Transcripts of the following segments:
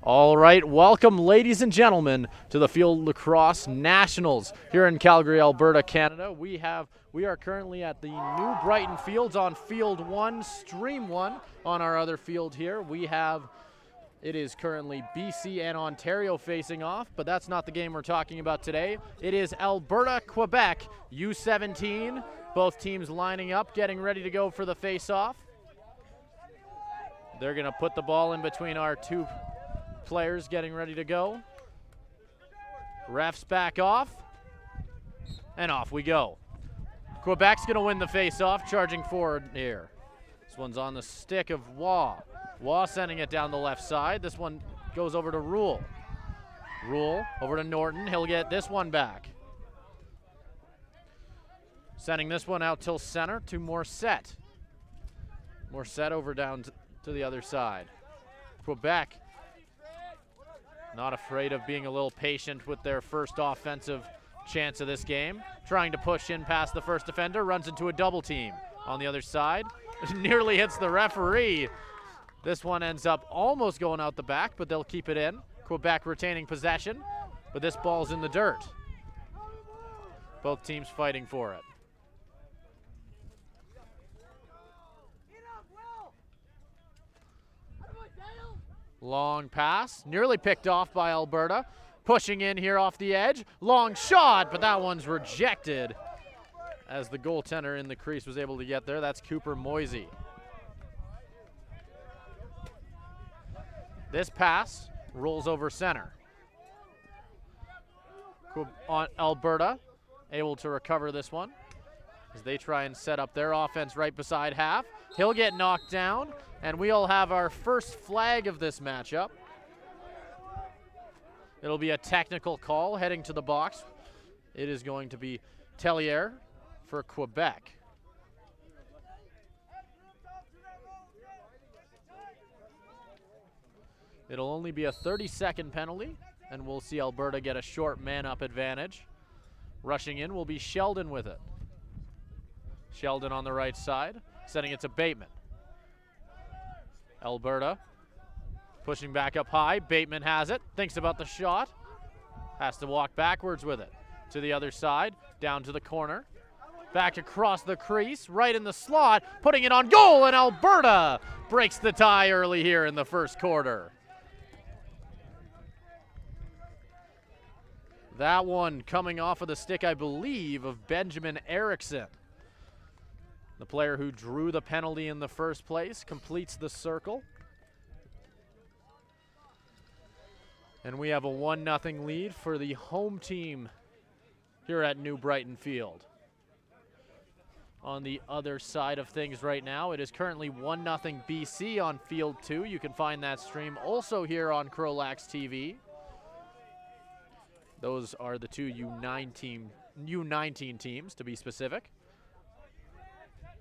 All right, welcome ladies and gentlemen to the Field Lacrosse Nationals here in Calgary, Alberta, Canada. We are currently at the New Brighton Fields on Field 1, Stream 1 on our other field here. It is currently BC and Ontario facing off, but that's not the game we're talking about today. It is Alberta, Quebec, U17. Both teams lining up, getting ready to go for the face-off. They're gonna put the ball in between our two players getting ready to go. Refs back off, and off we go. Quebec's gonna win the face-off, charging forward here. This one's on the stick of Waugh. Waugh sending it down the left side. This one goes over to Rule. Rule over to Norton. He'll get this one back. Sending this one out till center to Morset. Morset over down to the other side. Quebec not afraid of being a little patient with their first offensive chance of this game. Trying to push in past the first defender, runs into a double team. On the other side, nearly hits the referee. This one ends up almost going out the back, but they'll keep it in. Quebec retaining possession, but this ball's in the dirt. Both teams fighting for it. Long pass, nearly picked off by Alberta. Pushing in here off the edge. Long shot, but that one's rejected as the goaltender in the crease was able to get there. That's Cooper Moisey. This pass rolls over center. On Alberta, able to recover this one as they try and set up their offense right beside half. He'll get knocked down, and we'll have our first flag of this matchup. It'll be a technical call heading to the box. It is going to be Tellier for Quebec. It'll only be a 30-second penalty, and we'll see Alberta get a short man-up advantage. Rushing in will be Sheldon with it. Sheldon on the right side, sending it to Bateman. Alberta pushing back up high. Bateman has it, thinks about the shot. Has to walk backwards with it. To the other side, down to the corner. Back across the crease, right in the slot, putting it on goal, and Alberta breaks the tie early here in the first quarter. That one coming off of the stick, I believe, of Benjamin Erickson. The player who drew the penalty in the first place completes the circle. And we have a 1-0 lead for the home team here at New Brighton Field. On the other side of things right now, it is currently 1-0 BC on Field 2. You can find that stream also here on CROW LAX TV. Those are the two U19 teams, to be specific.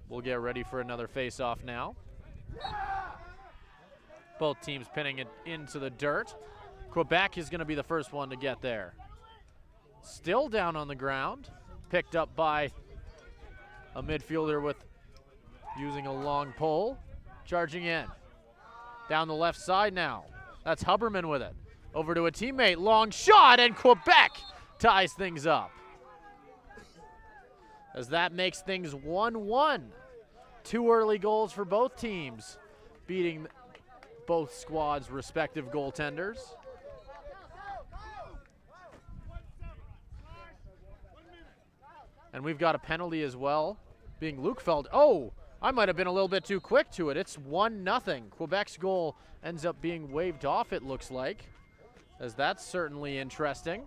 We'll get ready for another face-off now. Both teams pinning it into the dirt. Quebec is going to be the first one to get there. Still down on the ground. Picked up by a midfielder with using a long pole. Charging in. Down the left side now. That's Huberman with it. Over to a teammate. Long shot, and Quebec ties things up, as that makes things 1-1. Two early goals for both teams, beating both squads' respective goaltenders. And we've got a penalty as well, being Lukefeld. Oh, I might have been a little bit too quick to it. It's 1-0. Quebec's goal ends up being waved off, it looks like, as that's certainly interesting.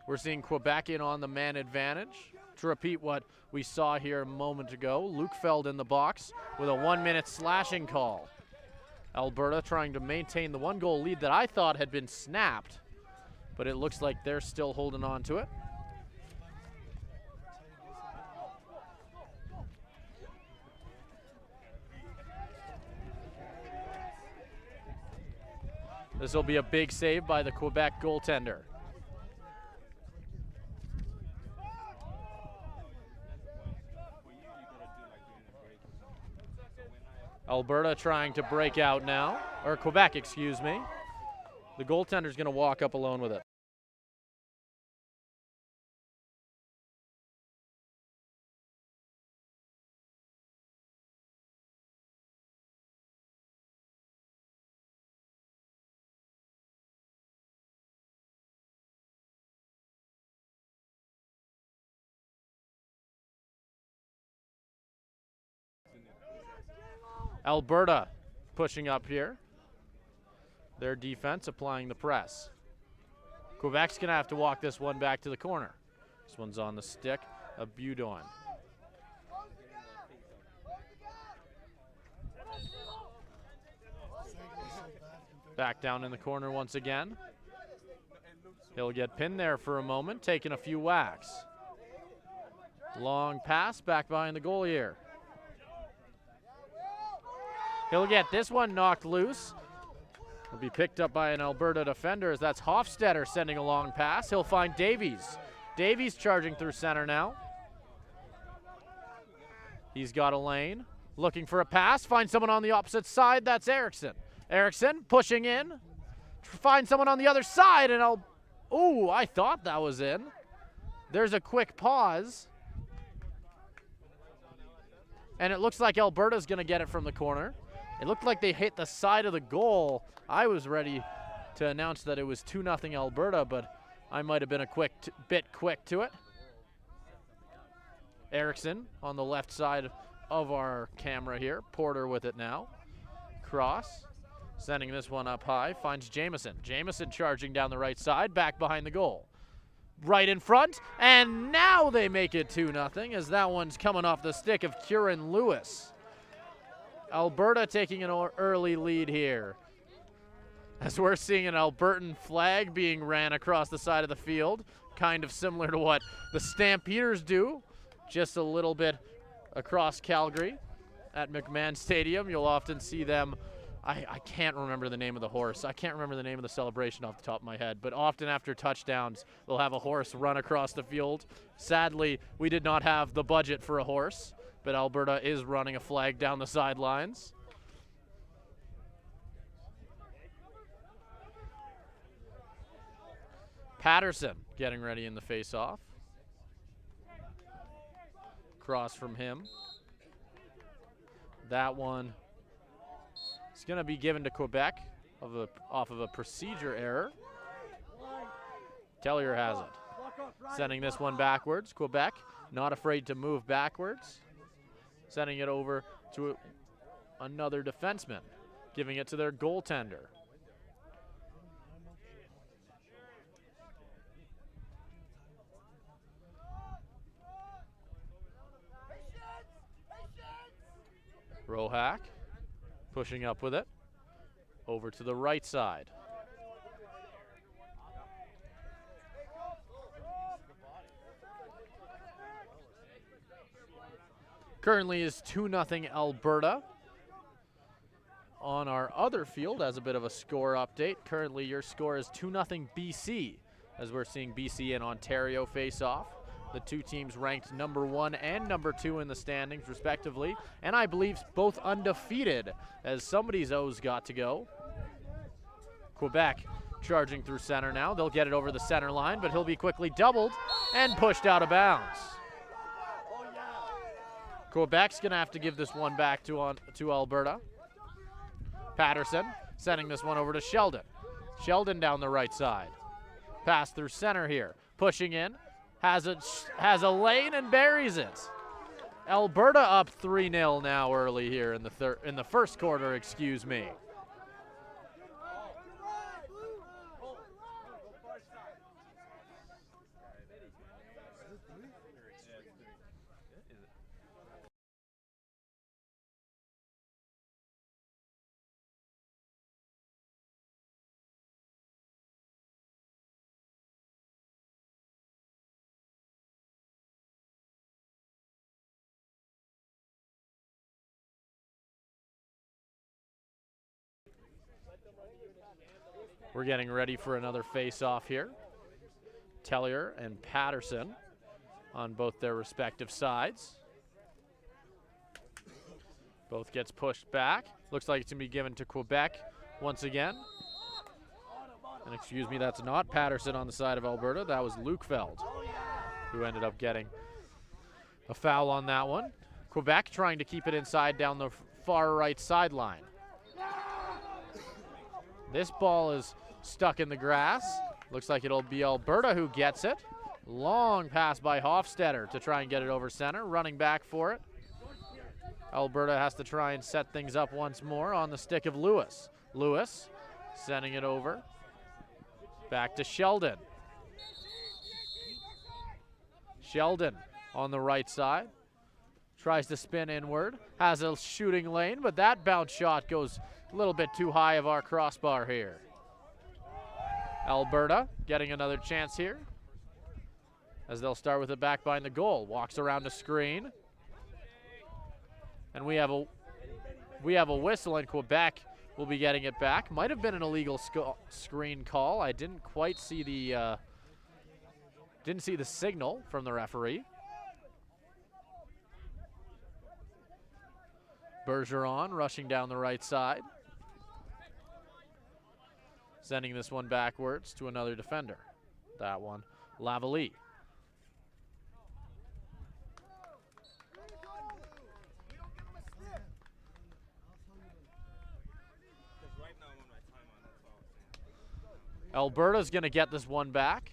We're seeing Quebec in on the man advantage. To repeat what we saw here a moment ago, Lukefeld in the box with a 1-minute slashing call. Alberta trying to maintain the 1-goal lead that I thought had been snapped, but it looks like they're still holding on to it. This will be a big save by the Quebec goaltender. Alberta trying to break out now, or Quebec, excuse me. The goaltender's going to walk up alone with it. Alberta pushing up here. Their defense applying the press. Quebec's going to have to walk this one back to the corner. This one's on the stick of Budon. Back down in the corner once again. He'll get pinned there for a moment, taking a few whacks. Long pass back behind the goal here. He'll get this one knocked loose. Will be picked up by an Alberta defender as that's Hofstetter sending a long pass. He'll find Davies. Davies charging through center now. He's got a lane. Looking for a pass. Finds someone on the opposite side. That's Erickson. Erickson pushing in. Finds someone on the other side and ooh, I thought that was in. There's a quick pause. And it looks like Alberta's going to get it from the corner. It looked like they hit the side of the goal. I was ready to announce that it was 2-0 Alberta, but I might have been a bit quick to it. Erickson on the left side of our camera here. Porter with it now. Cross, sending this one up high, finds Jamieson. Jamieson charging down the right side, back behind the goal. Right in front, and now they make it 2-0 as that one's coming off the stick of Kieran Lewis. Alberta taking an early lead here. As we're seeing an Albertan flag being ran across the side of the field, kind of similar to what the Stampeders do, just a little bit across Calgary at McMahon Stadium. You'll often see them. I can't remember the name of the horse. I can't remember the name of the celebration off the top of my head, but often after touchdowns, they'll have a horse run across the field. Sadly, we did not have the budget for a horse, but Alberta is running a flag down the sidelines. Patterson getting ready in the face-off. Cross from him. That one is going to be given to Quebec off of a procedure error. Tellier has it. Sending this one backwards. Quebec not afraid to move backwards. Sending it over to another defenseman. Giving it to their goaltender. Rohack pushing up with it. Over to the right side. Currently is 2-0 Alberta. On our other field, as a bit of a score update, currently your score is 2-0 BC, as we're seeing BC and Ontario face off. The two teams ranked number 1 and number 2 in the standings, respectively, and I believe both undefeated, as somebody's O's got to go. Quebec charging through center now. They'll get it over the center line, but he'll be quickly doubled and pushed out of bounds. Quebec's going to have to give this one back to Alberta. Patterson sending this one over to Sheldon. Sheldon down the right side. Pass through center here. Pushing in. Has a lane and buries it. Alberta up 3-0 now early here in the first quarter, excuse me. We're getting ready for another face-off here. Tellier and Patterson on both their respective sides. Both gets pushed back. Looks like it's going to be given to Quebec once again. And excuse me, that's not Patterson on the side of Alberta. That was Lukefeld, who ended up getting a foul on that one. Quebec trying to keep it inside down the far right sideline. This ball is stuck in the grass. Looks like it'll be Alberta who gets it. Long pass by Hofstetter to try and get it over center. Running back for it. Alberta has to try and set things up once more on the stick of Lewis. Lewis sending it over. Back to Sheldon. Sheldon on the right side. Tries to spin inward. Has a shooting lane, but that bounce shot goes a little bit too high of our crossbar here. Alberta getting another chance here, as they'll start with it back behind the goal. Walks around the screen. And we have a whistle, and Quebec will be getting it back. Might have been an illegal screen call. I didn't quite see the signal from the referee. Bergeron rushing down the right side. Sending this one backwards to another defender. That one, Lavallée. Alberta's going to get this one back.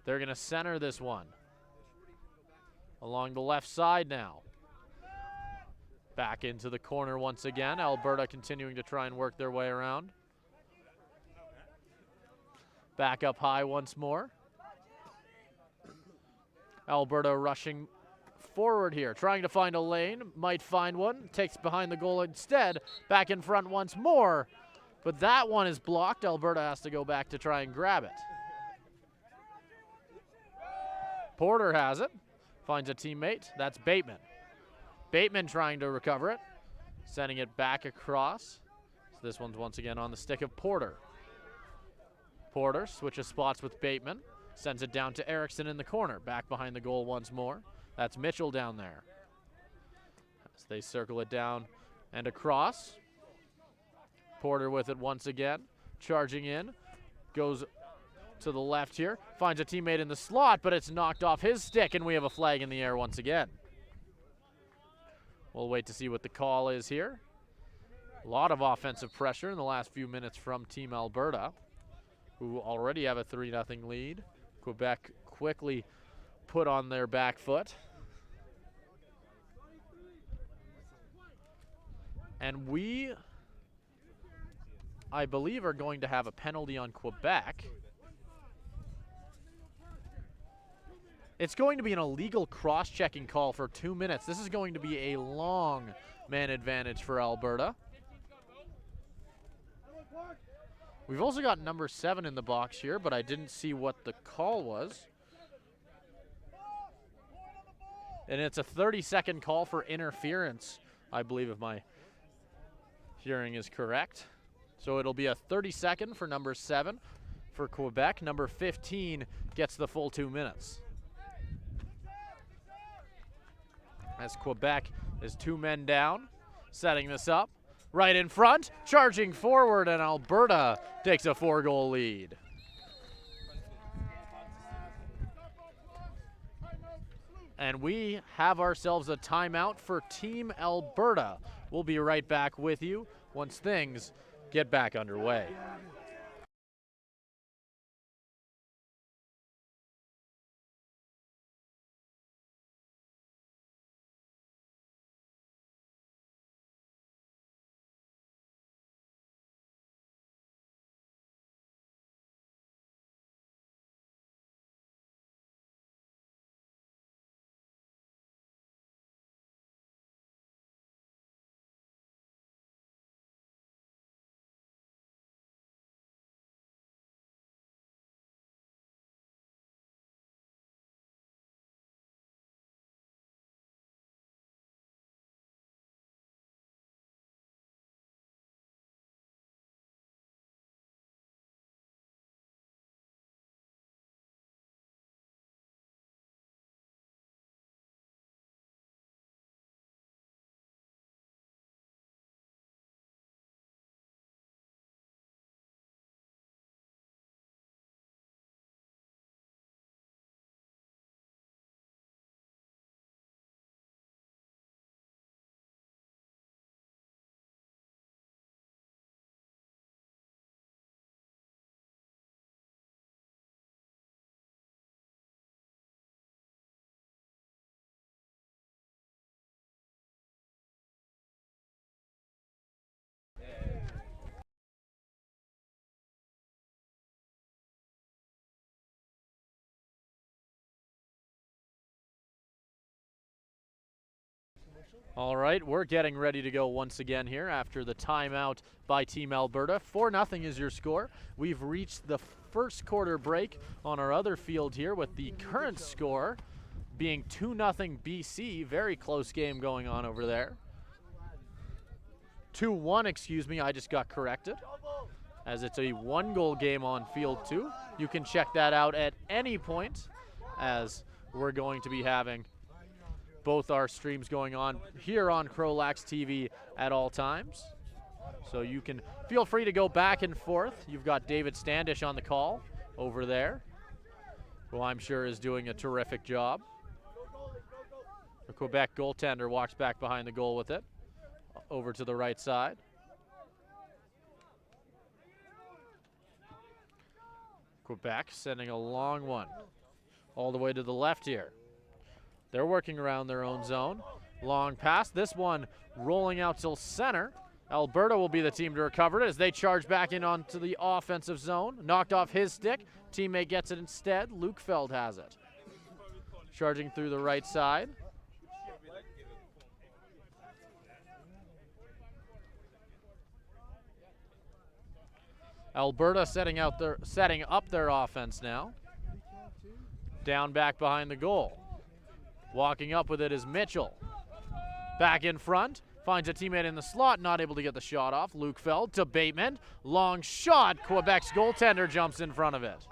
They're going to center this one along the left side now. Back into the corner once again. Alberta continuing to try and work their way around. Back up high once more. Alberta rushing forward here, trying to find a lane, might find one, takes behind the goal instead, back in front once more, but that one is blocked. Alberta has to go back to try and grab it. Porter has it, finds a teammate, that's Bateman. Bateman trying to recover it, sending it back across. So this one's once again on the stick of Porter. Porter switches spots with Bateman, sends it down to Erickson in the corner, back behind the goal once more. That's Mitchell down there. As they circle it down and across. Porter with it once again, charging in, goes to the left here, finds a teammate in the slot, but it's knocked off his stick, and we have a flag in the air once again. We'll wait to see what the call is here. A lot of offensive pressure in the last few minutes from Team Alberta, who already have a 3-0 lead. Quebec quickly put on their back foot. And we, I believe, are going to have a penalty on Quebec. It's going to be an illegal cross-checking call for 2 minutes. This is going to be a long man advantage for Alberta. We've also got number 7 in the box here, but I didn't see what the call was. And it's a 30-second call for interference, I believe, if my hearing is correct. So it'll be a 30-second for number 7 for Quebec. Number 15 gets the full 2 minutes. As Quebec is 2 men down, setting this up. Right in front, charging forward, and Alberta takes a 4-goal lead. And we have ourselves a timeout for Team Alberta. We'll be right back with you once things get back underway. All right, we're getting ready to go once again here after the timeout by Team Alberta. 4-0 is your score. We've reached the first quarter break on our other field here with the current score being 2-0 BC. Very close game going on over there. 2-1, excuse me, I just got corrected, as it's a 1-goal game on field 2. You can check that out at any point, as we're going to be having both our streams going on here on CROW LAX TV at all times. So you can feel free to go back and forth. You've got David Standish on the call over there, who I'm sure is doing a terrific job. The Quebec goaltender walks back behind the goal with it, over to the right side. Quebec sending a long one all the way to the left here. They're working around their own zone. Long pass. This one rolling out till center. Alberta will be the team to recover it as they charge back in onto the offensive zone. Knocked off his stick. Teammate gets it instead. Lukefeld has it. Charging through the right side. Alberta setting up their offense now. Down back behind the goal. Walking up with it is Mitchell. Back in front, finds a teammate in the slot, not able to get the shot off. Lukefeld to Bateman. Long shot. Quebec's goaltender jumps in front of it.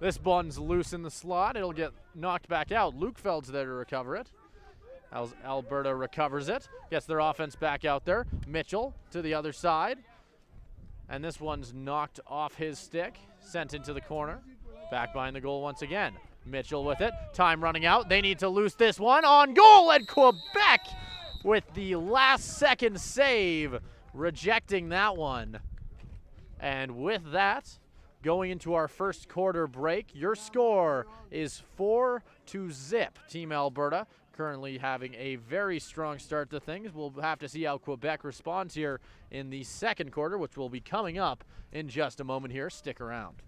This one's loose in the slot. It'll get knocked back out. Lukefeld's there to recover it. Alberta recovers it. Gets their offense back out there. Mitchell to the other side. And this one's knocked off his stick, sent into the corner. Back behind the goal once again. Mitchell with it. Time running out. They need to loose this one. On goal, and Quebec with the last second save, rejecting that one. And with that, going into our first quarter break, your score is 4-0. Team Alberta currently having a very strong start to things. We'll have to see how Quebec responds here in the second quarter, which will be coming up in just a moment here. Stick around.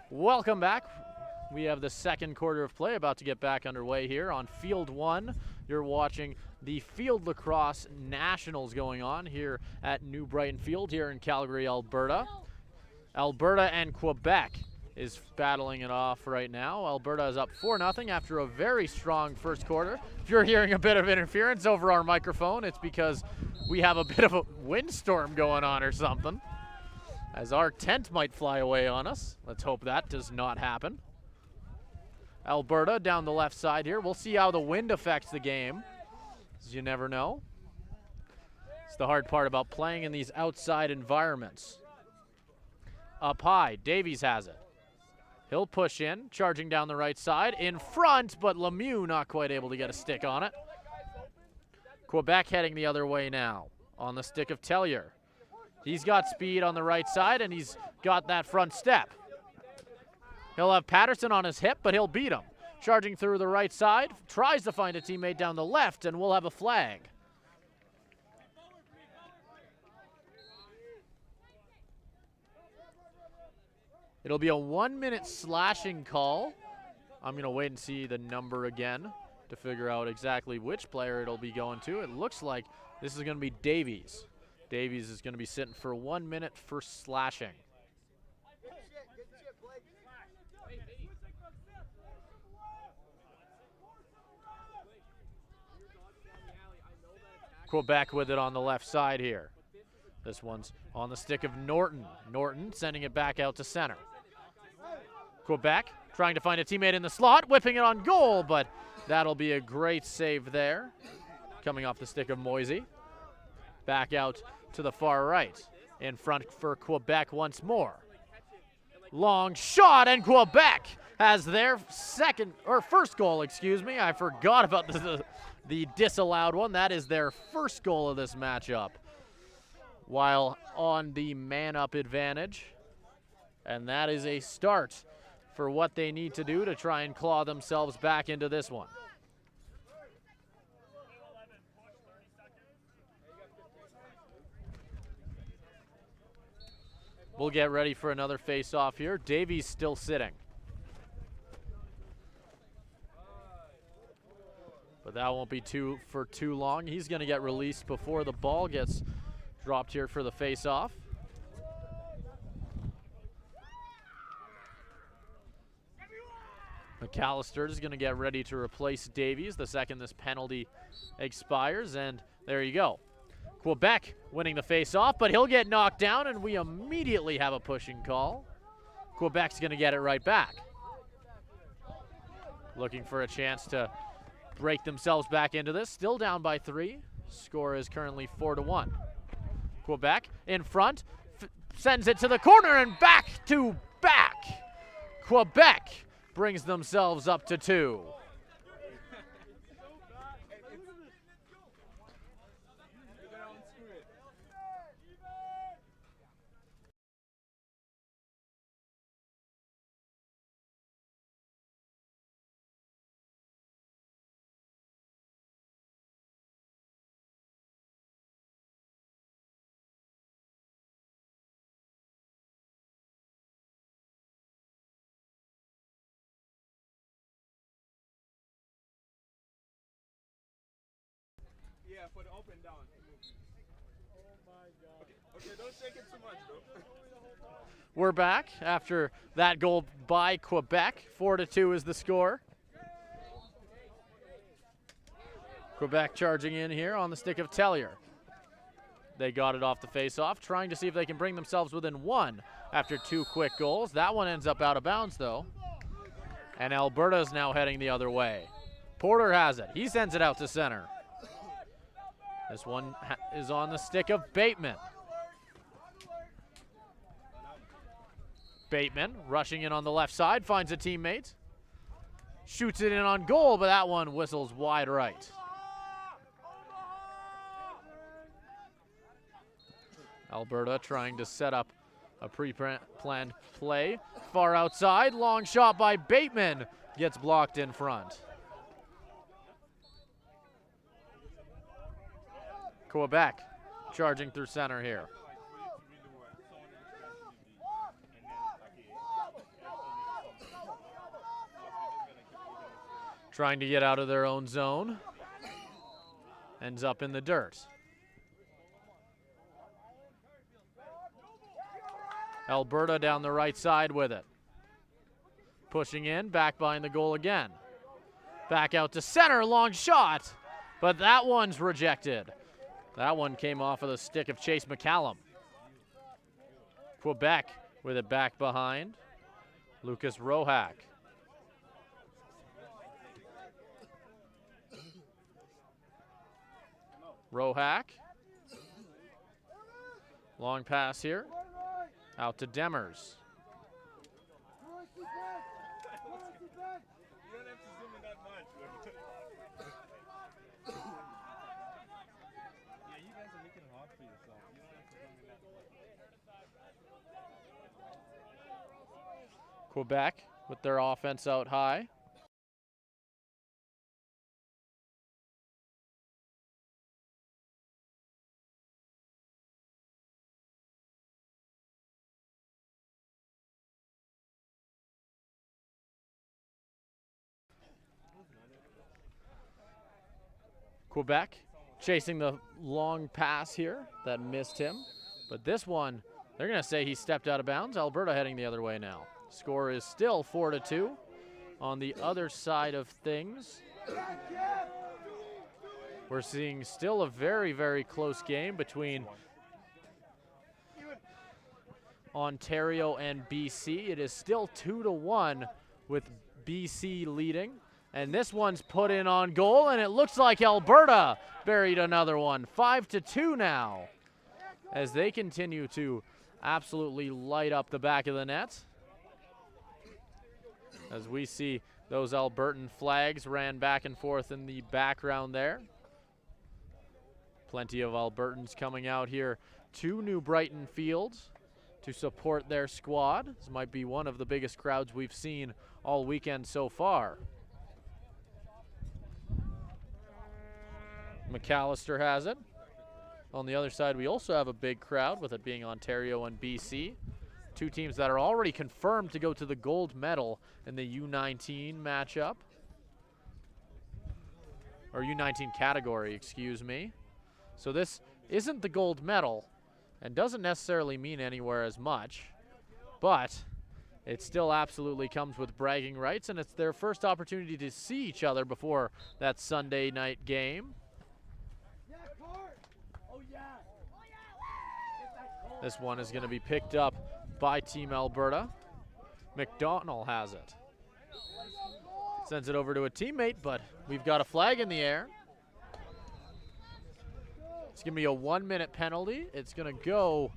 Welcome back. We have the second quarter of play about to get back underway here on Field 1. You're watching the Field Lacrosse Nationals going on here at New Brighton Field here in Calgary, Alberta. Alberta and Quebec is battling it off right now. Alberta is up 4-0 after a very strong first quarter. If you're hearing a bit of interference over our microphone, it's because we have a bit of a windstorm going on or something, as our tent might fly away on us. Let's hope that does not happen. Alberta down the left side here. We'll see how the wind affects the game, as you never know. It's the hard part about playing in these outside environments. Up high, Davies has it. He'll push in, charging down the right side. In front, but Lemieux not quite able to get a stick on it. Quebec heading the other way now on the stick of Tellier. He's got speed on the right side, and he's got that front step. He'll have Patterson on his hip, but he'll beat him. Charging through the right side, tries to find a teammate down the left, and we'll have a flag. It'll be a 1-minute slashing call. I'm going to wait and see the number again to figure out exactly which player it'll be going to. It looks like this is going to be Davies. Davies is going to be sitting for 1 minute for slashing. Quebec with it on the left side here. This one's on the stick of Norton. Norton sending it back out to center. Quebec trying to find a teammate in the slot, whipping it on goal, but that'll be a great save there. Coming off the stick of Moisey. Back out to the far right. In front for Quebec once more. Long shot, and Quebec has their first goal, excuse me. I forgot about the disallowed one. That is their first goal of this matchup, while on the man-up advantage. And that is a start for what they need to do to try and claw themselves back into this one. We'll get ready for another face-off here. Davies still sitting. But that won't be for too long. He's going to get released before the ball gets dropped here for the face-off. McAllister is going to get ready to replace Davies the second this penalty expires, and there you go. Quebec winning the face-off, but he'll get knocked down, and we immediately have a pushing call. Quebec's going to get it right back. Looking for a chance to break themselves back into this. Still down by 3. Score is currently 4-1. Quebec in front, sends it to the corner, and back to back. Quebec brings themselves up to 2. Yeah, for the up and down. Oh my God. Okay, don't shake it too much, though. We're back after that goal by Quebec. 4-2 is the score. Quebec charging in here on the stick of Tellier. They got it off the face-off, trying to see if they can bring themselves within 1 after 2 quick goals. That one ends up out of bounds, though. And Alberta's now heading the other way. Porter has it. He sends it out to center. This one is on the stick of Bateman. Bateman rushing in on the left side, finds a teammate. Shoots it in on goal, but that one whistles wide right. Alberta trying to set up a pre-planned play. Far outside, long shot by Bateman. Gets blocked in front. Quebec charging through center here. Trying to get out of their own zone. Ends up in the dirt. Alberta down the right side with it. pushing in, back behind the goal again. Back out to center, long shot, but that one's rejected. That one came off of the stick of Chase McCallum. Quebec with it back behind. Lucas Rohack. Rohack. Long pass here. Out to Demers. Quebec with their offense out high. Quebec chasing the long pass here that missed him. But this one, they're going to say he stepped out of bounds. Alberta heading the other way now. Score is still 4-2 on the other side of things. We're seeing still a very, very close game between Ontario and BC. It is still 2-1 with BC leading. And this one's put in on goal, and it looks like Alberta buried another one. 5-2 now as they continue to absolutely light up the back of the net. As we see those Albertan flags ran back and forth in the background there. Plenty of Albertans coming out here to New Brighton Field to support their squad. This might be one of the biggest crowds we've seen all weekend so far. McAllister has it. On the other side, we also have a big crowd, with it being Ontario and BC. Two teams that are already confirmed to go to the gold medal in the U19 matchup. Or U19 category, excuse me. So this isn't the gold medal and doesn't necessarily mean anywhere as much, but it still absolutely comes with bragging rights, and it's their first opportunity to see each other before that Sunday night game. This one is going to be picked up by Team Alberta. McDonald has it. Sends it over to a teammate, but we've got a flag in the air. It's going to be a 1-minute penalty. It's going to go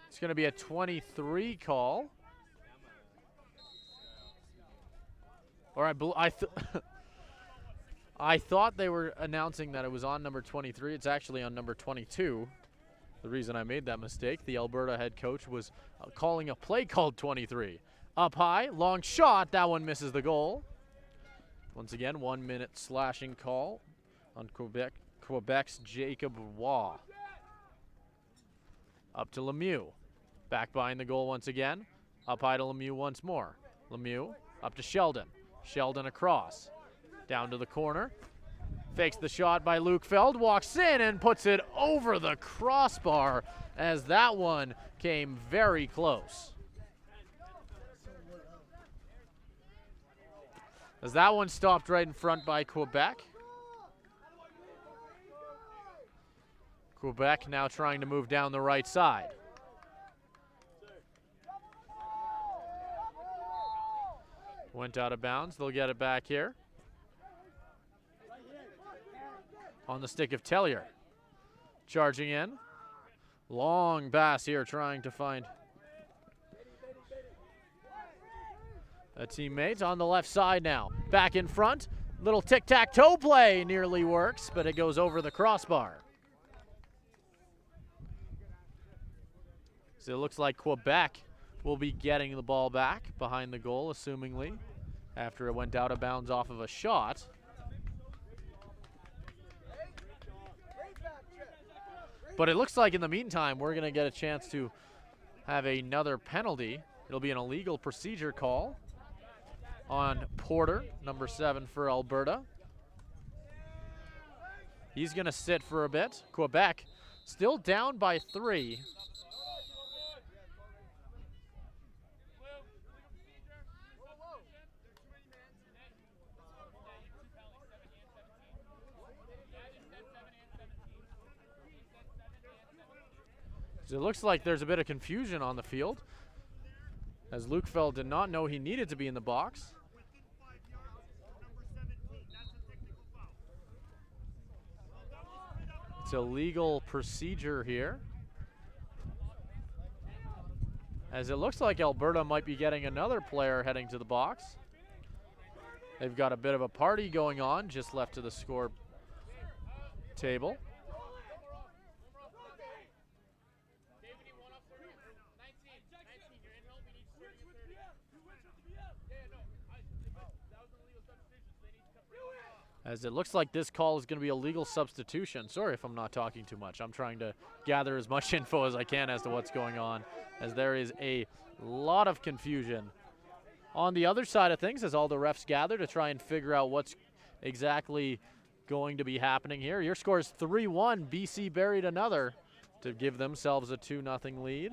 it's going to be a 23 call. Or I thought they were announcing that it was on number 23. It's actually on number 22. The reason I made that mistake, the Alberta head coach was calling a play called 23. Up high, long shot. That one misses the goal. Once again, 1-minute slashing call on Quebec's Jacob Waugh. Up to Lemieux. Back behind the goal once again. Up high to Lemieux once more. Lemieux up to Sheldon. Sheldon across. Down to the corner. Fakes the shot by Luke Feld. Walks in and puts it over the crossbar as that one came very close. As that one stopped right in front by Quebec. Quebec now trying to move down the right side. Went out of bounds. They'll get it back here. On the stick of Tellier. Charging in. Long pass here trying to find a teammate on the left side now. Back in front. Little tic-tac-toe play nearly works, but it goes over the crossbar. So it looks like Quebec will be getting the ball back behind the goal, assumingly, after it went out of bounds off of a shot. But it looks like in the meantime, we're going to get a chance to have another penalty. It'll be an illegal procedure call on Porter, number 7 for Alberta. He's going to sit for a bit. Quebec Still down by 3. So it looks like there's a bit of confusion on the field, as Lukefeld did not know he needed to be in the box. It's a legal procedure here, as it looks like Alberta might be getting another player heading to the box. They've got a bit of a party going on just left to the score table. As it looks like this call is going to be a legal substitution. Sorry if I'm not talking too much. I'm trying to gather as much info as I can as to what's going on, as there is a lot of confusion on the other side of things as all the refs gather to try and figure out what's exactly going to be happening here. Your score is 3-1. BC buried another to give themselves a 2-0 lead.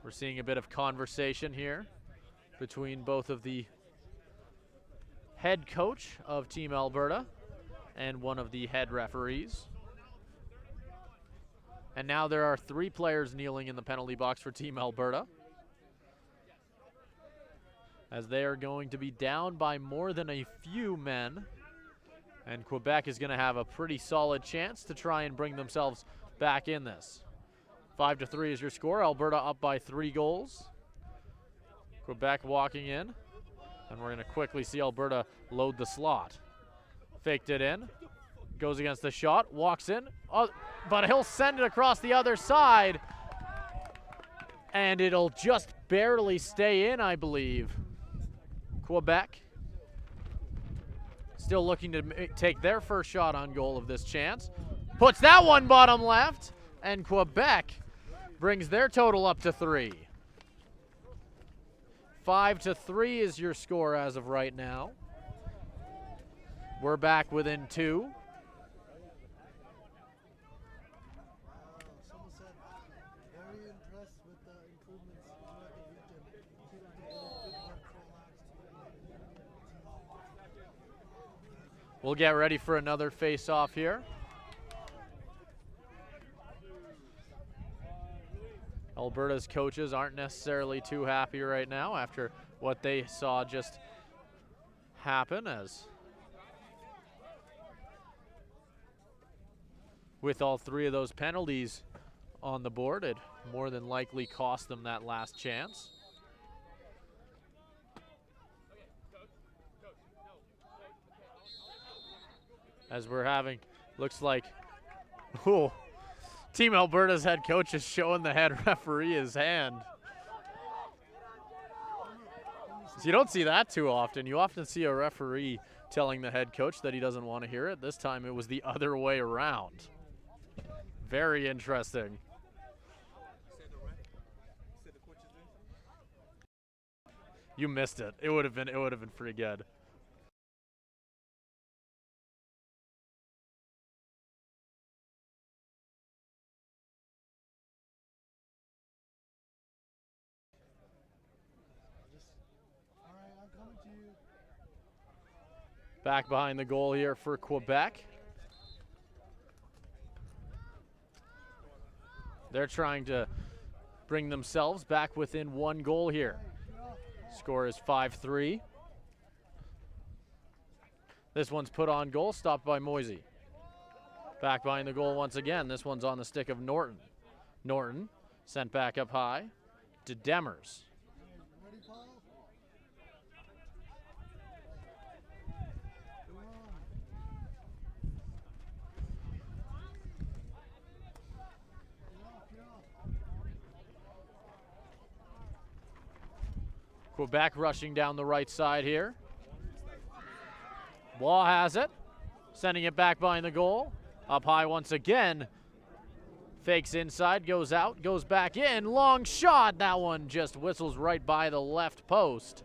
We're seeing a bit of conversation here between both of the head coach of Team Alberta and one of the head referees. And now there are 3 players kneeling in the penalty box for Team Alberta, as they are going to be down by more than a few men. And Quebec is going to have a pretty solid chance to try and bring themselves back in this. 5-3 is your score. Alberta up by 3 goals. Quebec walking in. And we're going to quickly see Alberta load the slot. Faked it in. Goes against the shot. Walks in. But he'll send it across the other side. And it'll just barely stay in, I believe. Quebec still looking to take their first shot on goal of this chance. Puts that one bottom left. And Quebec brings their total up to 3. 5-3 is your score as of right now. We're back within 2. Someone said, very impressed with the improvements throughout the weekend. We'll get ready for another face-off here. Alberta's coaches aren't necessarily too happy right now after what they saw just happen, as with all 3 of those penalties on the board, it more than likely cost them that last chance. As we're having, looks like, oh, Team Alberta's head coach is showing the head referee his hand. So you don't see that too often. You often see a referee telling the head coach that he doesn't want to hear it. This time it was the other way around. Very interesting. You missed it. It would have been pretty good. Back behind the goal here for Quebec. They're trying to bring themselves back within 1 goal here. Score is 5-3. This one's put on goal, stopped by Moisey. Back behind the goal once again. This one's on the stick of Norton. Norton sent back up high to Demers. Quebec rushing down the right side here. Waugh has it, sending it back behind the goal. Up high once again. Fakes inside, goes out, goes back in. Long shot. That one just whistles right by the left post.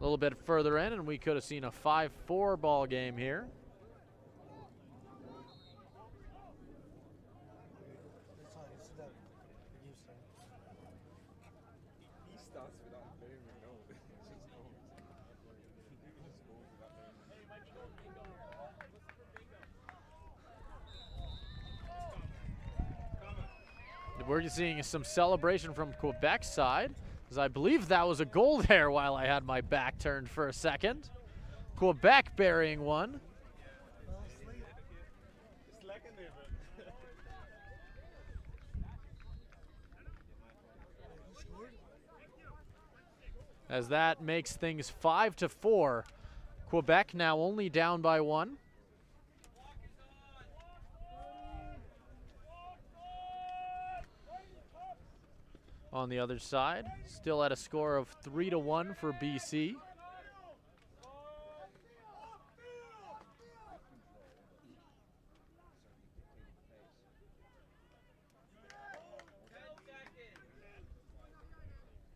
A little bit further in, and we could have seen a 5-4 ball game here. That's fine. It's that. You start. He starts without letting me know. He just goes. He just goes without letting me know. We're seeing some celebration from Quebec's side, as I believe that was a goal there while I had my back turned for a second. Quebec burying one. Well, sleep. It's like in there, man. Who scored? As that makes things 5-4. Quebec now only down by one. On the other side, still at a score of 3-1 for BC.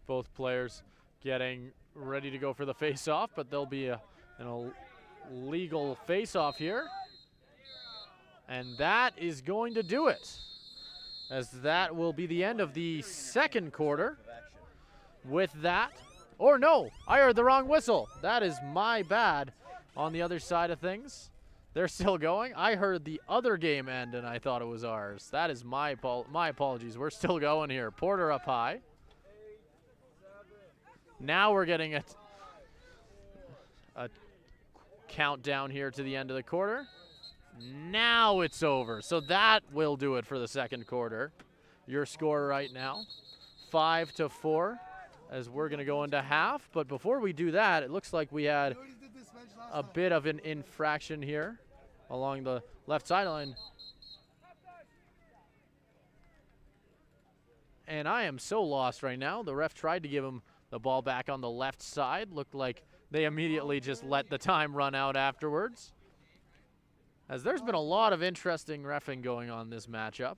Both players getting ready to go for the face-off, but there'll be an illegal face-off here. And that is going to do it, as that will be the end of the second quarter. With that, or no, I heard the wrong whistle. That is my bad on the other side of things. They're still going. I heard the other game end and I thought it was ours. That is my apologies. We're still going here. Porter up high. Now we're getting a countdown here to the end of the quarter. Now it's over. So that will do it for the second quarter. Your score right now, 5-4, as we're going to go into half. But before we do that, it looks like we had We already did this match last a time. bit of an infraction here along the left sideline. And I am so lost right now. The ref tried to give him the ball back on the left side. Looked like they immediately just let the time run out afterwards. As there's been a lot of interesting reffing going on this matchup.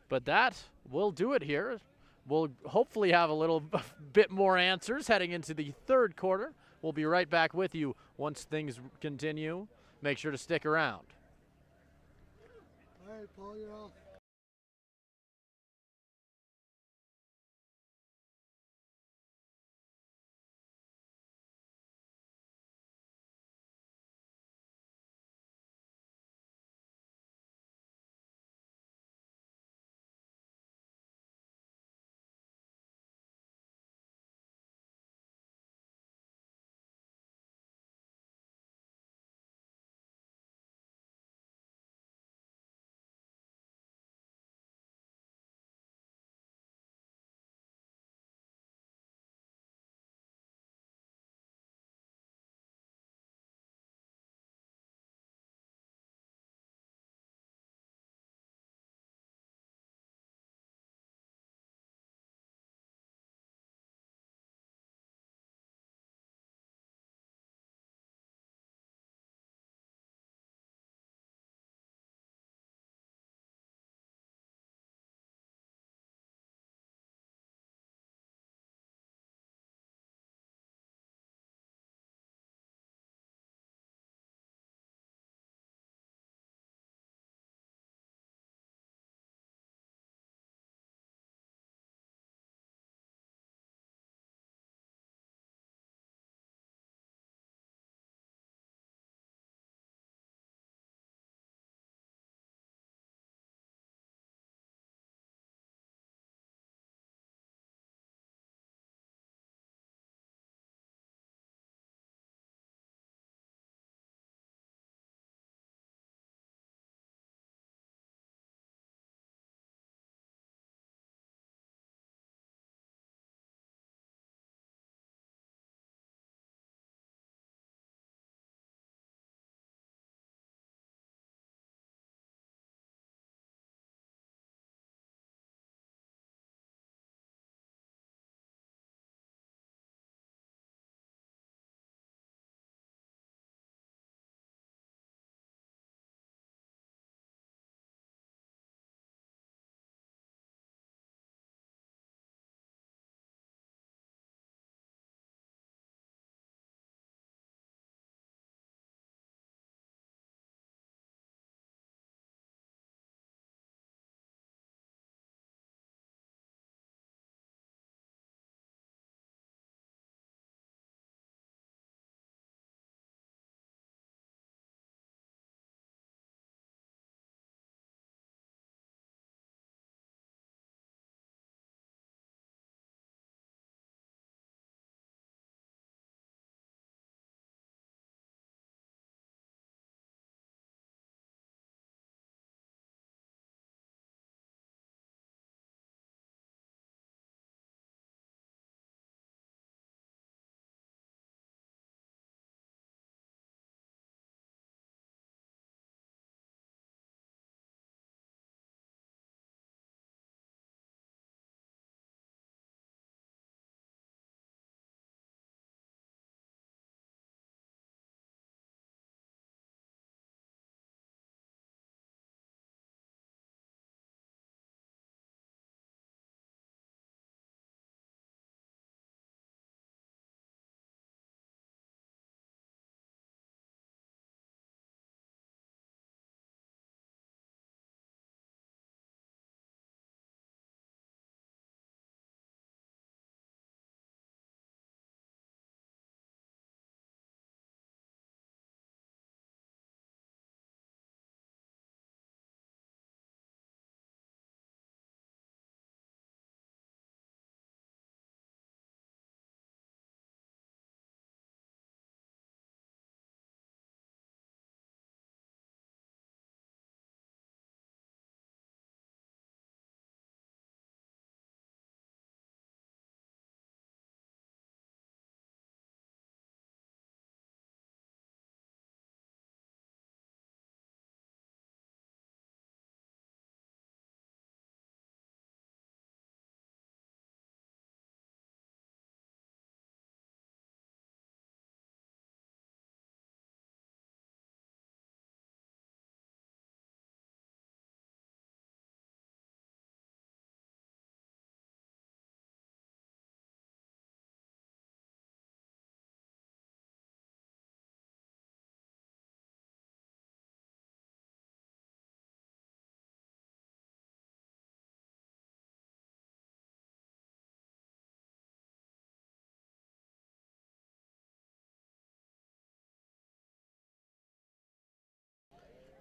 But that will do it here. We'll hopefully have a little bit more answers heading into the third quarter. We'll be right back with you once things continue. Make sure to stick around. All right, Paul, you're off.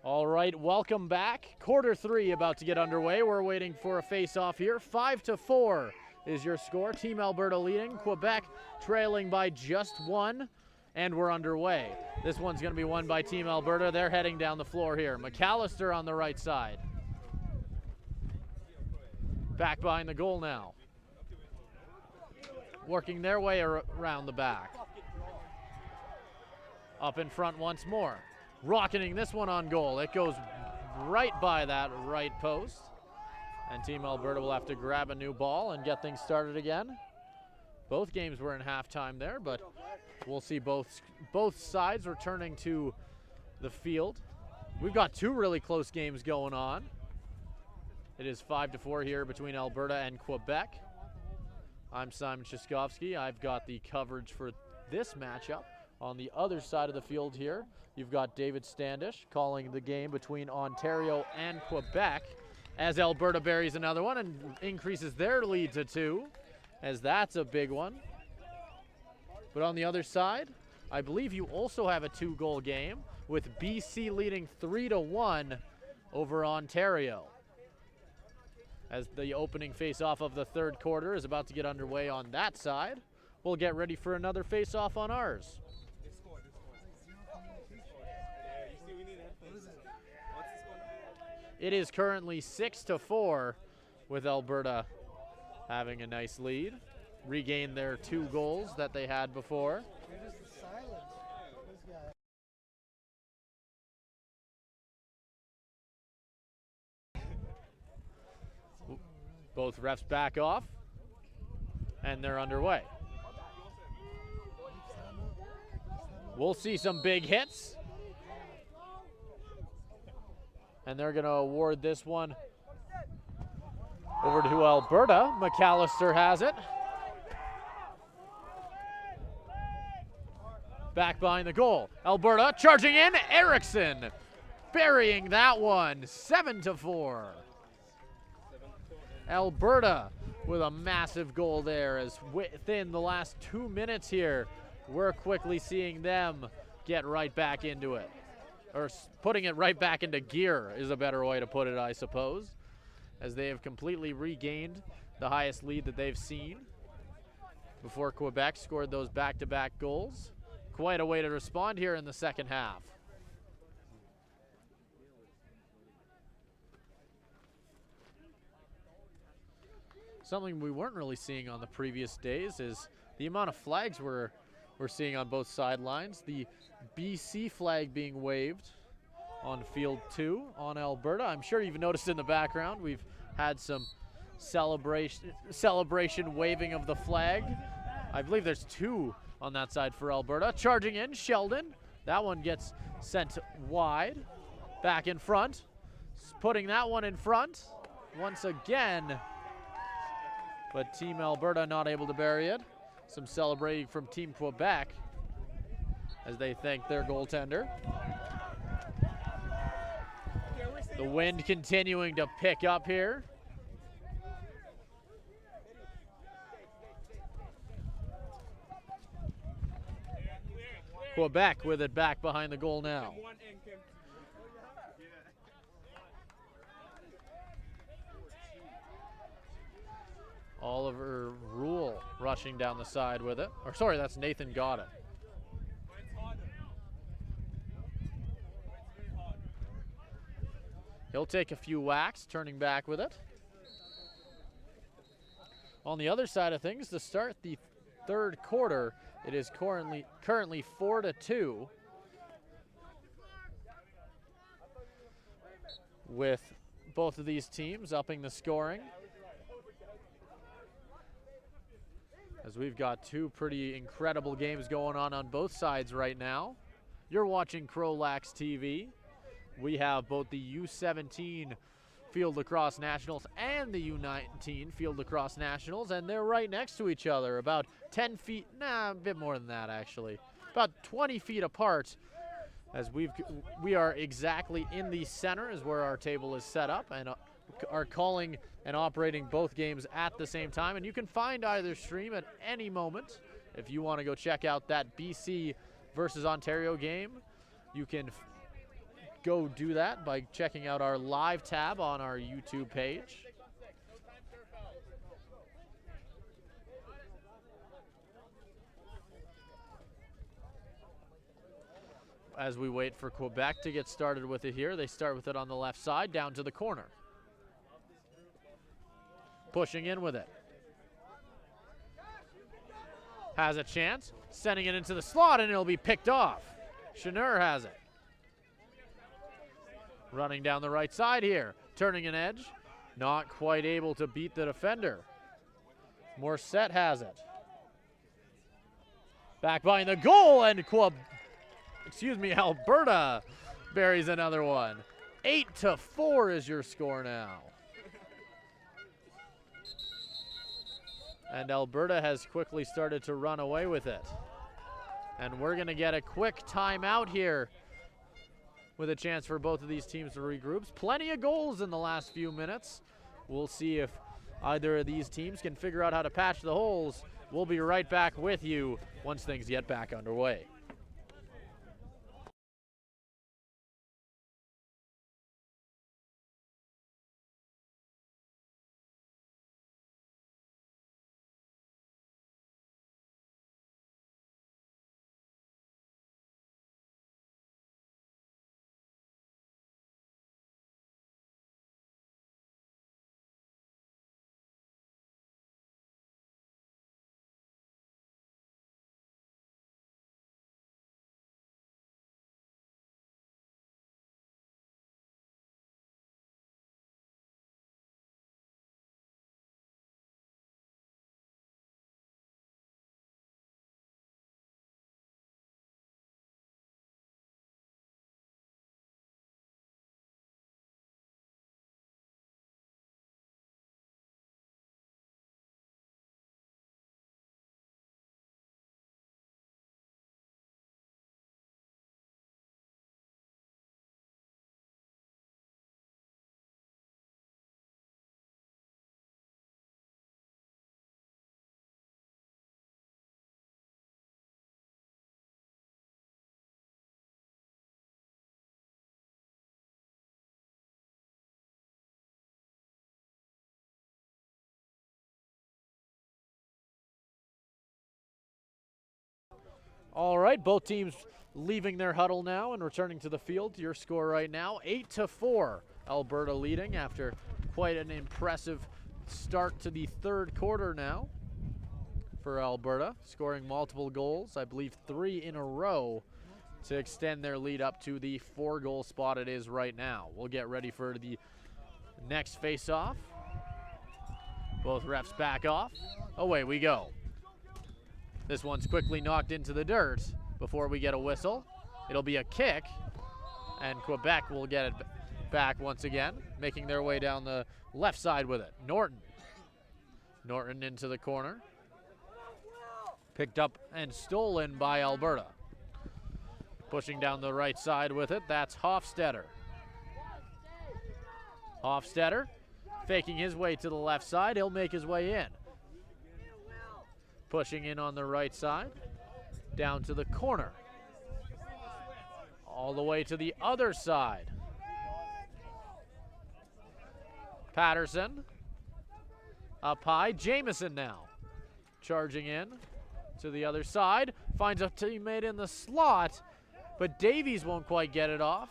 All right, welcome back. Quarter 3 about to get underway. We're waiting for a face-off here. 5-4 is your score. Team Alberta leading. Quebec trailing by just 1, and we're underway. This one's going to be won by Team Alberta. They're heading down the floor here. McAllister on the right side. Back behind the goal now. Working their way around the back. Up in front once more. Rocketing this one on goal. It goes right by that right post. And Team Alberta will have to grab a new ball and get things started again. Both games were in halftime there, but we'll see both sides returning to the field. We've got 2 really close games going on. It is 5-4 here between Alberta and Quebec. I'm Simon Shaskovsky. I've got the coverage for this matchup. On the other side of the field here, you've got David Standish calling the game between Ontario and Quebec as Alberta buries another one and increases their lead to 2, as that's a big one. But on the other side, I believe you also have a 2-goal game with BC leading 3-1 over Ontario. As the opening face-off of the 3rd quarter is about to get underway on that side, we'll get ready for another face-off on ours. It is currently 6-4 with Alberta having a nice lead. Regained their 2 goals that they had before. You're just silent. This guy. Both refs back off, and they're underway. We'll see some big hits. And they're going to award this one over to Alberta. McAllister has it. Back behind the goal. Alberta charging in. Erickson burying that one. 7-4. Alberta with a massive goal there, as within the last 2 minutes here, we're quickly seeing them get right back into it. Or putting it right back into gear is a better way to put it, I suppose, as they have completely regained the highest lead that they've seen before Quebec scored those back-to-back goals. Quite a way to respond here in the second half. Something we weren't really seeing on the previous days is the amount of flags we're seeing on both sidelines. The BC flag being waved on field 2 on Alberta. I'm sure you've noticed in the background we've had some celebration waving of the flag. I believe there's 2 on that side for Alberta. Charging in, Sheldon. That one gets sent wide. Back in front. Putting that one in front once again. But Team Alberta not able to bury it. Some celebrating from Team Quebec as they thank their goaltender. The wind continuing to pick up here. Quebec with it back behind the goal now. Oliver Rule rushing down the side with it. Or sorry, that's Nathan got it. He'll take a few whacks, turning back with it. On the other side of things, to start the 3rd quarter, it is currently 4-2. With both of these teams upping the scoring. As we've got 2 pretty incredible games going on both sides right now. You're watching CROW LAX TV. We have both the U17 Field Lacrosse Nationals and the U19 Field Lacrosse Nationals, and they're right next to each other, about 10 feet, a bit more than that actually, about 20 feet apart, as we are exactly in the center is where our table is set up, and are calling and operating both games at the same time. And you can find either stream at any moment. If you want to go check out that BC versus Ontario game, you can go do that by checking out our live tab on our YouTube page. As we wait for Quebec to get started with it here, they start with it on the left side, down to the corner. Pushing in with it. Has a chance, sending it into the slot, and it'll be picked off. Schnur has it. Running down the right side here, turning an edge. Not quite able to beat the defender. Morissette has it. Back behind the goal, and Alberta buries another one. 8-4 is your score now. And Alberta has quickly started to run away with it. And we're going to get a quick timeout here with a chance for both of these teams to regroup. Plenty of goals in the last few minutes. We'll see if either of these teams can figure out how to patch the holes. We'll be right back with you once things get back underway. All right, both teams leaving their huddle now and returning to the field. Your score right now, 8-4. Alberta leading after quite an impressive start to the third quarter now for Alberta, scoring multiple goals, I believe 3 in a row, to extend their lead up to the 4-goal spot it is right now. We'll get ready for the next face-off. Both refs back off. Away we go. This one's quickly knocked into the dirt before we get a whistle. It'll be a kick, and Quebec will get it back once again, making their way down the left side with it. Norton into the corner. Picked up and stolen by Alberta. Pushing down the right side with it, that's Hofstetter. Hofstetter faking his way to the left side. He'll make his way in. Pushing in on the right side, down to the corner. All the way to the other side. Patterson up high. Jamieson now charging in to the other side. Finds a teammate in the slot, but Davies won't quite get it off.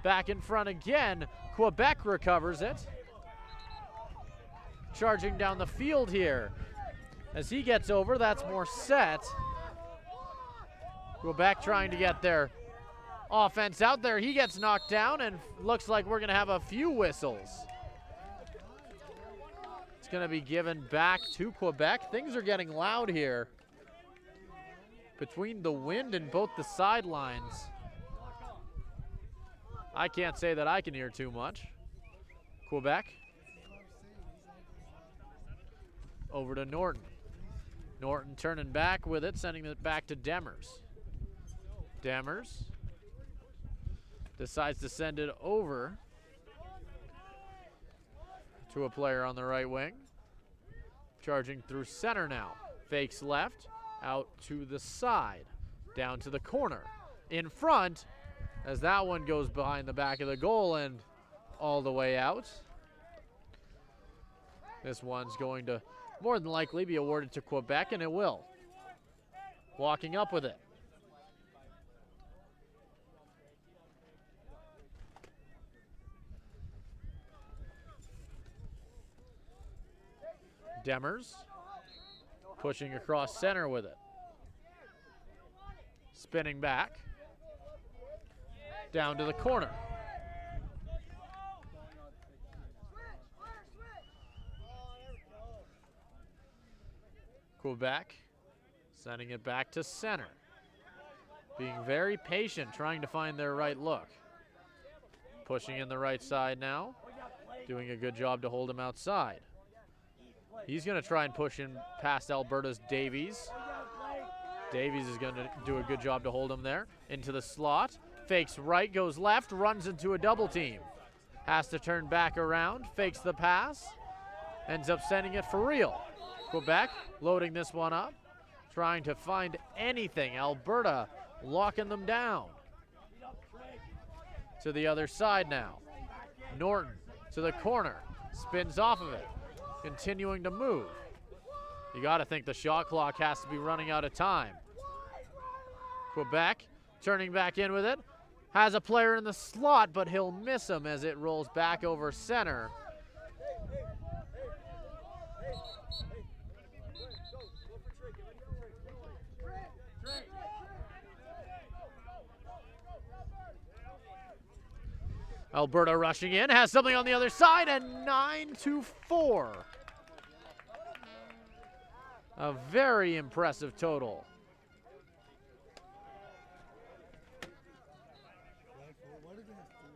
Back in front again. Quebec recovers it. Charging down the field here. As he gets over, that's Morissette. Quebec trying to get their offense out there. He gets knocked down, and looks like we're going to have a few whistles. It's going to be given back to Quebec. Things are getting loud here between the wind and both the sidelines. I can't say that I can hear too much. Quebec. Over to Norton. Norton turning back with it, sending it back to Demers. Demers decides to send it over to a player on the right wing. Charging through center now. Fakes left, out to the side, down to the corner. In front, as that one goes behind the back of the goal and all the way out. This one's going to more than likely be awarded to Quebec, and it will. Walking up with it. Demers pushing across center with it. Spinning back. Down to the corner. Quebec sending it back to center. Being very patient, trying to find their right look. Pushing in the right side now. Doing a good job to hold him outside. He's going to try and push in past Alberta's Davies. Davies is going to do a good job to hold him there. Into the slot. Fakes right, goes left, runs into a double team. Has to turn back around, fakes the pass. Ends up sending it for real. Quebec loading this one up. Trying to find anything. Alberta locking them down. To the other side now. Norton to the corner. Spins off of it. Continuing to move. You got to think the shot clock has to be running out of time. Quebec turning back in with it. Has a player in the slot, but he'll miss him as it rolls back over center. Alberta rushing in, has something on the other side, and 9-4. A very impressive total. What did they have to do?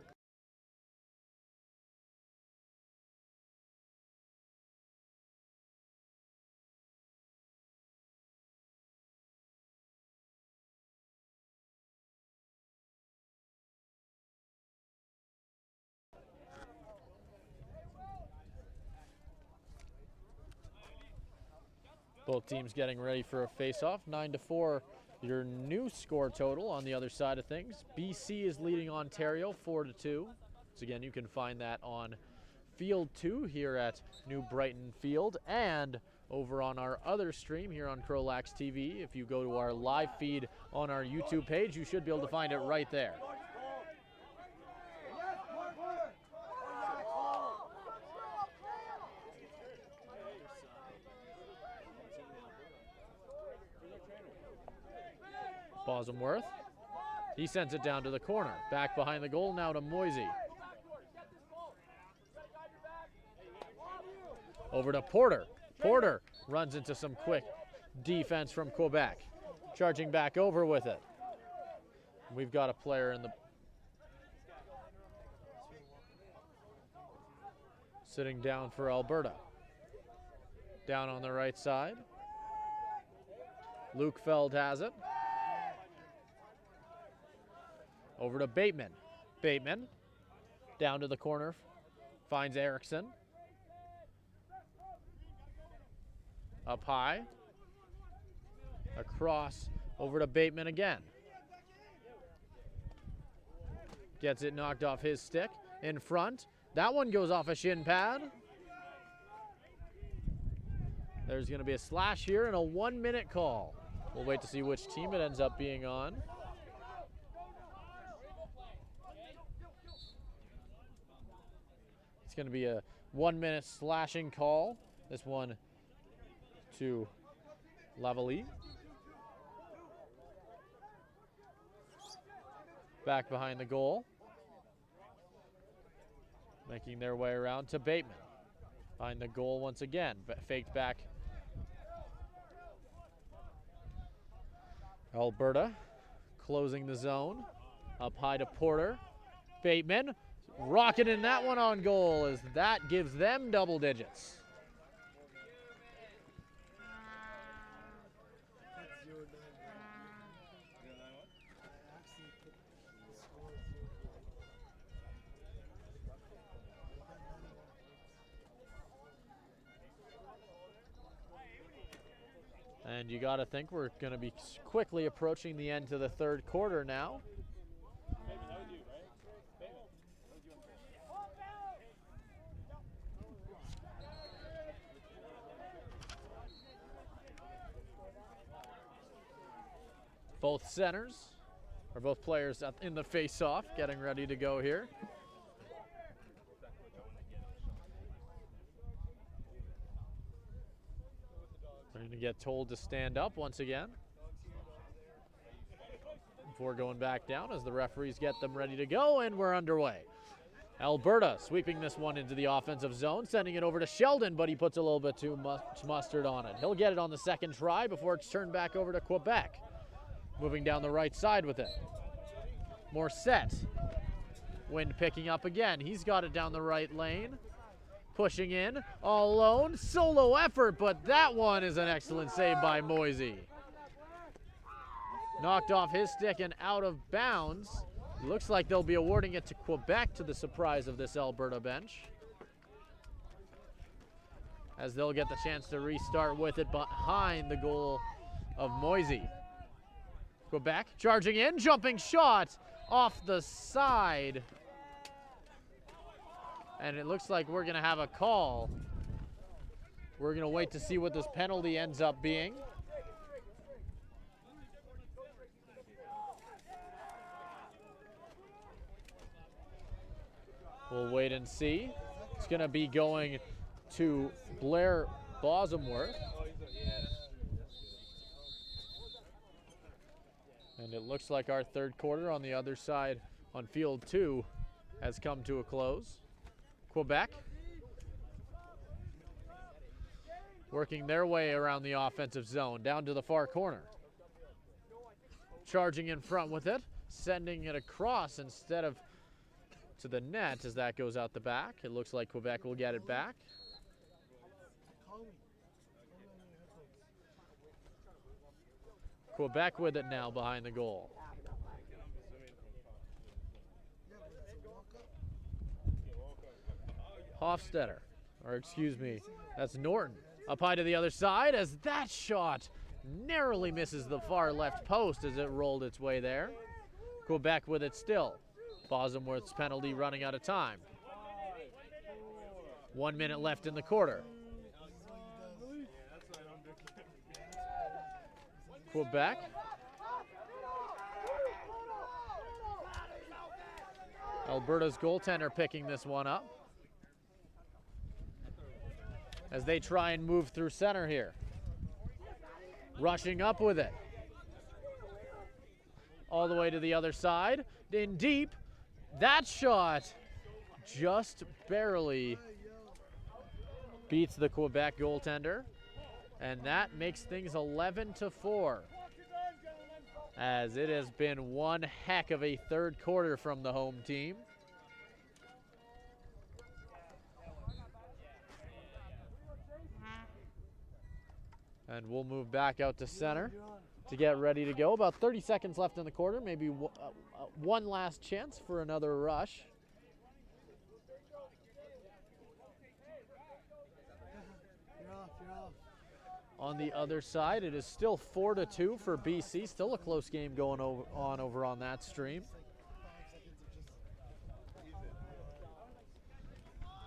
Both teams getting ready for a face-off. 9-4, your new score total on the other side of things. BC is leading Ontario 4-2. So again, you can find that on Field 2 here at New Brighton Field and over on our other stream here on CROW LAX TV. If you go to our live feed on our YouTube page, you should be able to find it right there. Bosworth. He sends it down to the corner. Back behind the goal now to Moisey. Over to Porter. Porter runs into some quick defense from Quebec. Charging back over with it. We've got a player in the... sitting down for Alberta. Down on the right side. Luke Feld has it. Over to Bateman. Bateman down to the corner, finds Erickson. Up high. Across over to Bateman again. Gets it knocked off his stick. In front. That one goes off a shin pad. There's going to be a slash here and a 1-minute call. We'll wait to see which team it ends up being on. It's going to be a 1-minute slashing call. This one to Lavalley. Back behind the goal. Making their way around to Bateman. Behind the goal once again. Faked back. Alberta closing the zone. Up high to Porter. Bateman rocketing that one on goal as that gives them double digits. And you got to think we're going to be quickly approaching the end to the third quarter now. Both centers, or both players in the face-off, getting ready to go here. They're going to get told to stand up once again before going back down as the referees get them ready to go, and we're underway. Alberta sweeping this one into the offensive zone, sending it over to Sheldon, but he puts a little bit too much mustard on it. He'll get it on the second try before it's turned back over to Quebec. Moving down the right side with it. Morissette. Wind picking up again. He's got it down the right lane. Pushing in, all alone. Solo effort, but that one is an excellent save by Moisey. Knocked off his stick and out of bounds. Looks like they'll be awarding it to Quebec, to the surprise of this Alberta bench, as they'll get the chance to restart with it behind the goal of Moisey. Quebec charging in, jumping shot off the side. And it looks like we're gonna have a call. We're gonna wait to see what this penalty ends up being. We'll wait and see. It's gonna be going to Blair Bosomworth. And it looks like our third quarter on the other side on field 2 has come to a close. Quebec working their way around the offensive zone, down to the far corner. Charging in front with it, sending it across instead of to the net as that goes out the back. It looks like Quebec will get it back. Quebec with it now behind the goal. Hofstetter, or excuse me, that's Norton. Up high to the other side as that shot narrowly misses the far left post as it rolled its way there. Quebec with it still. Bosomworth's penalty running out of time. 1 minute left in the quarter. Quebec. Alberta's goaltender picking this one up as they try and move through center here. Rushing up with it. All the way to the other side. In deep. That shot just barely beats the Quebec goaltender. And that makes things 11-4. As it has been one heck of a third quarter from the home team. And we'll move back out to center to get ready to go. About 30 seconds left in the quarter. Maybe one last chance for another rush. On the other side, it is still 4-2 for BC. Still a close game going over on that stream.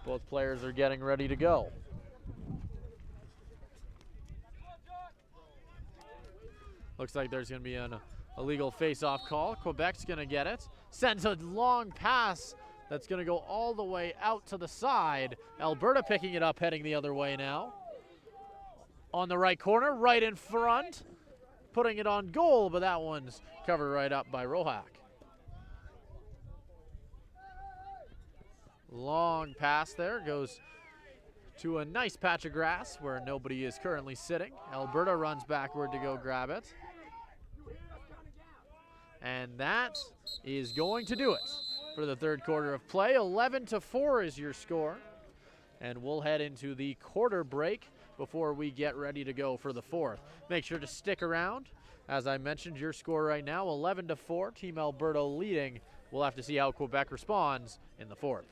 Both players are getting ready to go. Looks like there's going to be an illegal face-off call. Quebec's going to get it. Sends a long pass that's going to go all the way out to the side. Alberta picking it up, heading the other way now. On the right corner, right in front. Putting it on goal, but that one's covered right up by Rohak. Long pass there, goes to a nice patch of grass where nobody is currently sitting. Alberta runs backward to go grab it. And that is going to do it for the third quarter of play. 11-4 is your score. And we'll head into the quarter break before we get ready to go for the fourth. Make sure to stick around. As I mentioned, your score right now, 11-4, Team Alberta leading. We'll have to see how Quebec responds in the fourth.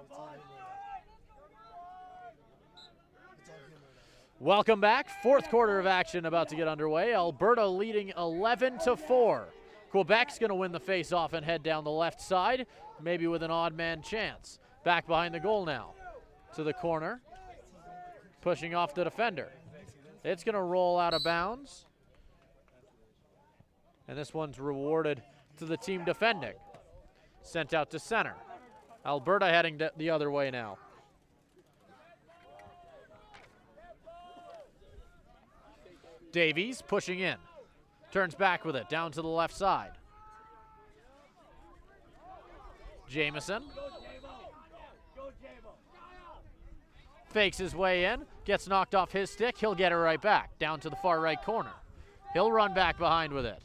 It's all humor now. It's all humor now. Welcome back. Fourth quarter of action about to get underway. Alberta leading 11-4. Quebec's going to win the face-off and head down the left side, maybe with an odd man chance. Back behind the goal now. To the corner. Pushing off the defender. It's going to roll out of bounds. And this one's rewarded to the team defending. Sent out to center. Alberta heading the other way now. Davies pushing in. Turns back with it, down to the left side. Jamieson. Fakes his way in, gets knocked off his stick. He'll get it right back, down to the far right corner. He'll run back behind with it.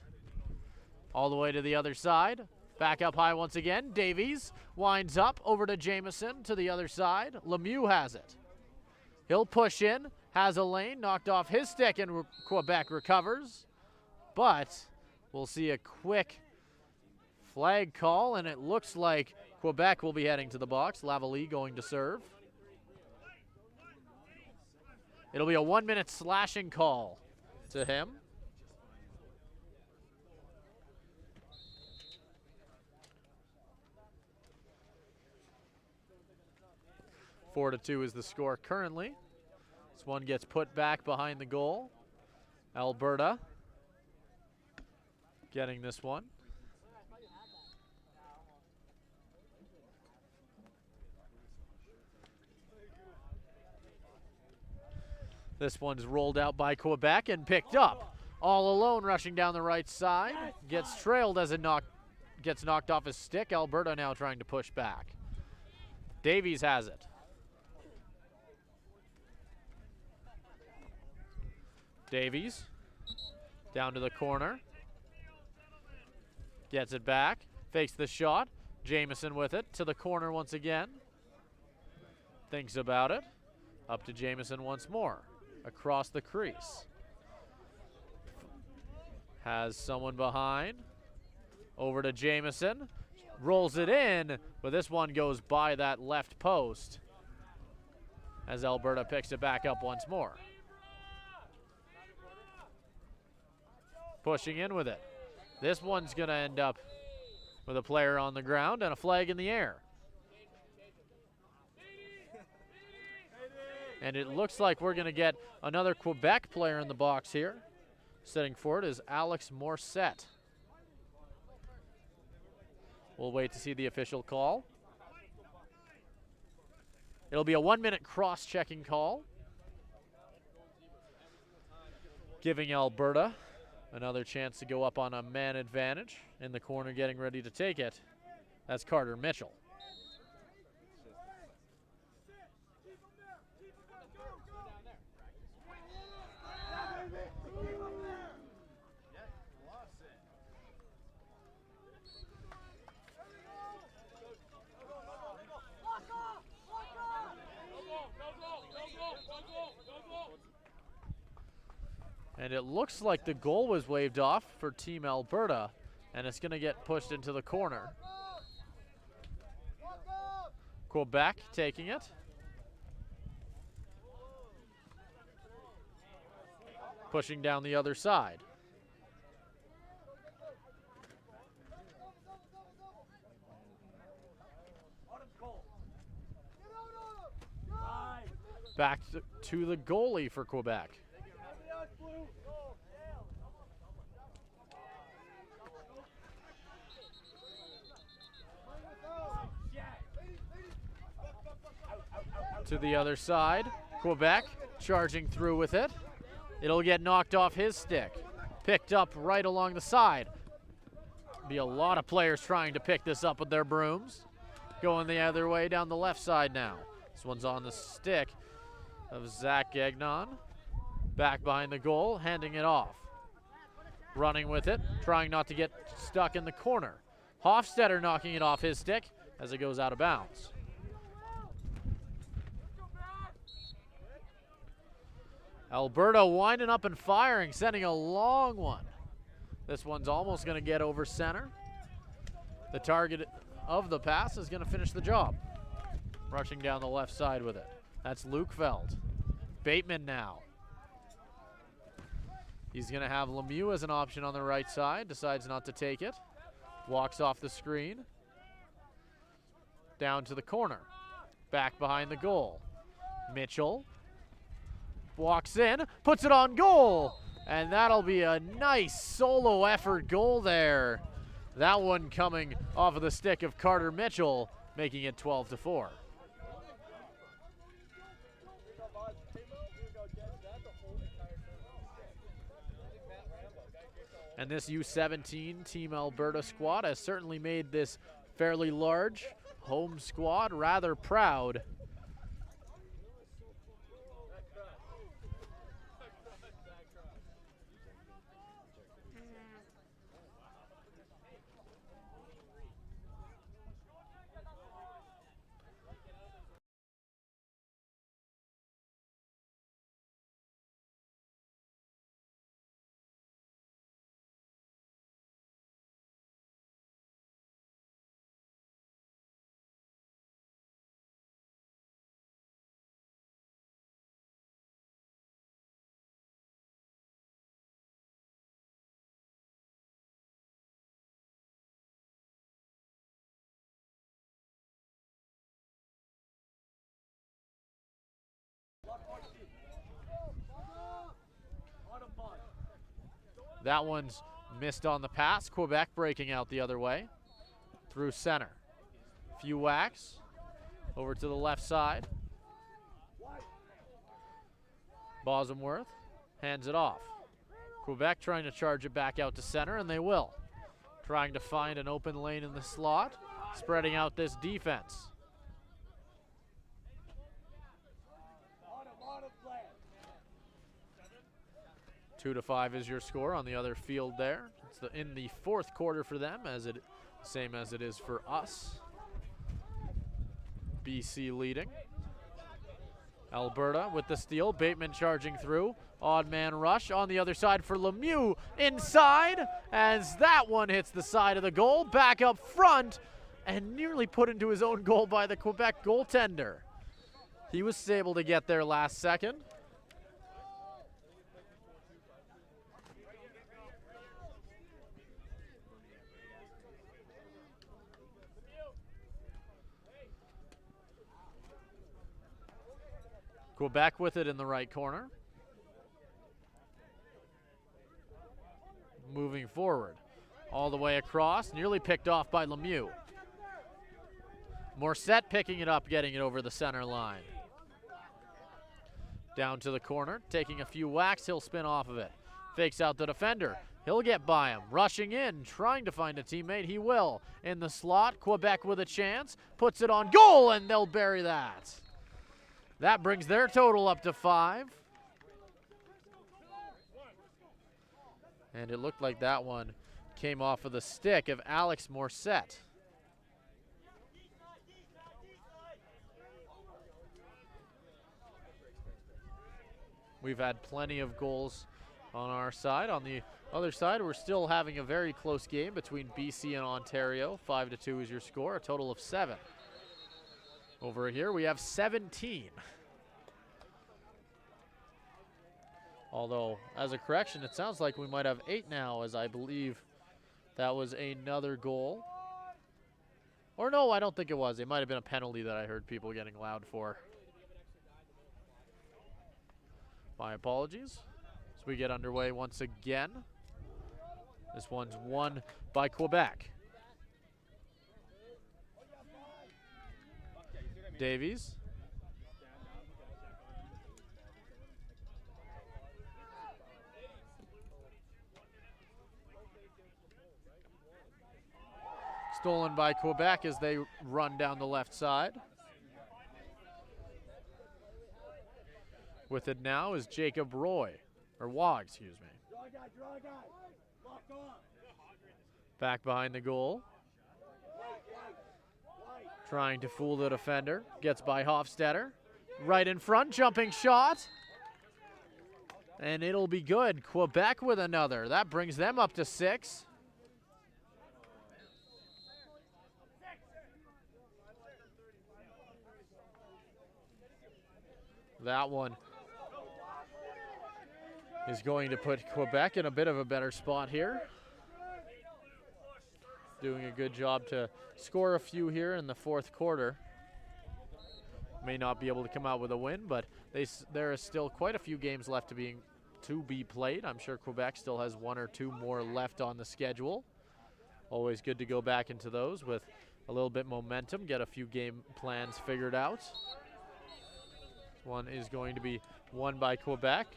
All the way to the other side. Back up high once again. Davies winds up over to Jamieson to the other side. Lemieux has it. He'll push in, has a lane, knocked off his stick, and Quebec recovers. But we'll see a quick flag call, and it looks like Quebec will be heading to the box. Lavallée going to serve. It'll be a 1-minute slashing call to him. Four to 2 is the score currently. This one gets put back behind the goal. Alberta getting this one. This one's rolled out by Quebec and picked up. All alone rushing down the right side. Gets trailed as it gets knocked off his stick. Alberta now trying to push back. Davies has it. Davies down to the corner. Gets it back. Fakes the shot. Jamieson with it to the corner once again. Thinks about it. Up to Jamieson once more. Across the crease. Has someone behind. Over to Jamieson. Rolls it in, but this one goes by that left post as Alberta picks it back up once more. Pushing in with it. This one's going to end up with a player on the ground and a flag in the air. And it looks like we're going to get another Quebec player in the box here. Sitting for it is Alex Morissette. We'll wait to see the official call. It'll be a 1-minute cross-checking call, giving Alberta another chance to go up on a man advantage. In the corner getting ready to take it. That's Carter Mitchell. And it looks like the goal was waved off for Team Alberta, and it's going to get pushed into the corner. Quebec taking it. Pushing down the other side. Back to the goalie for Quebec. To the other side, Quebec charging through with it. It'll get knocked off his stick. Picked up right along the side. Be a lot of players trying to pick this up with their brooms. Going the other way down the left side now. This one's on the stick of Zach Gagnon. Back behind the goal, handing it off. Running with it, trying not to get stuck in the corner. Hofstetter knocking it off his stick as it goes out of bounds. Alberta winding up and firing, sending a long one. This one's almost going to get over center. The target of the pass is going to finish the job. rushing down the left side with it. That's Lukefeld. Bateman now. He's going to have Lemieux as an option on the right side. Decides not to take it. Walks off the screen. Down to the corner. Back behind the goal. Mitchell walks in, puts it on goal, and that'll be a nice solo effort goal there. That one coming off of the stick of Carter Mitchell, making it 12-4. And this U17 Team Alberta squad has certainly made this fairly large home squad rather proud. That one's missed on the pass. Quebec breaking out the other way through center. Few whacks over to the left side. Bosworth hands it off. Quebec trying to charge it back out to center, and they will. Trying to find an open lane in the slot, spreading out this defense. 2-5 is your score on the other field there. It's in the fourth quarter for them, same as it is for us. BC leading. Alberta with the steal. Bateman charging through. Odd man rush on the other side for Lemieux inside, as that one hits the side of the goal. Back up front and nearly put into his own goal by the Quebec goaltender. He was able to get there last second. Quebec with it in the right corner. Moving forward. All the way across. Nearly picked off by Lemieux. Morissette picking it up, getting it over the center line. Down to the corner. Taking a few whacks. He'll spin off of it. Fakes out the defender. He'll get by him. Rushing in. Trying to find a teammate. He will. In the slot. Quebec with a chance. Puts it on goal, and they'll bury that. That brings their total up to 5. And it looked like that one came off of the stick of Alex Morissette. We've had plenty of goals on our side. On the other side, we're still having a very close game between BC and Ontario. 5-2 is your score, a total of 7. Over here, we have 17. Although, as a correction, it sounds like we might have 8 now, as I believe that was another goal. Or no, I don't think it was. It might have been a penalty that I heard people getting loud for. My apologies. As we get underway once again. This one's won by Quebec. Davies. Stolen by Quebec as they run down the left side. With it now is Jacob Roy, or Waugh, excuse me. Back behind the goal. Trying to fool the defender. Gets by Hofstetter. Right in front, jumping shot. And it'll be good. Quebec with another. That brings them up to 6. That one is going to put Quebec in a bit of a better spot here. Doing a good job to score a few here in the fourth quarter. May not be able to come out with a win, but there is still quite a few games left to be played. I'm sure Quebec still has 1 or 2 more left on the schedule. Always good to go back into those with a little bit momentum, get a few game plans figured out. One is going to be won by Quebec.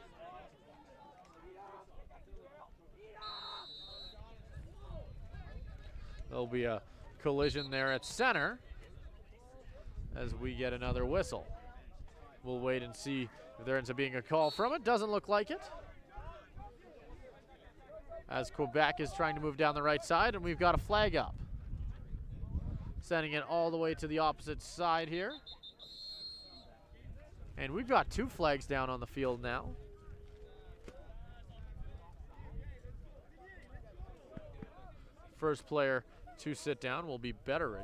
There'll be a collision there at center as we get another whistle. We'll wait and see if there ends up being a call from it. Doesn't look like it, as Quebec is trying to move down the right side, and we've got a flag up. Sending it all the way to the opposite side here. And we've got 2 flags down on the field now. First player to sit down will be Betteridge.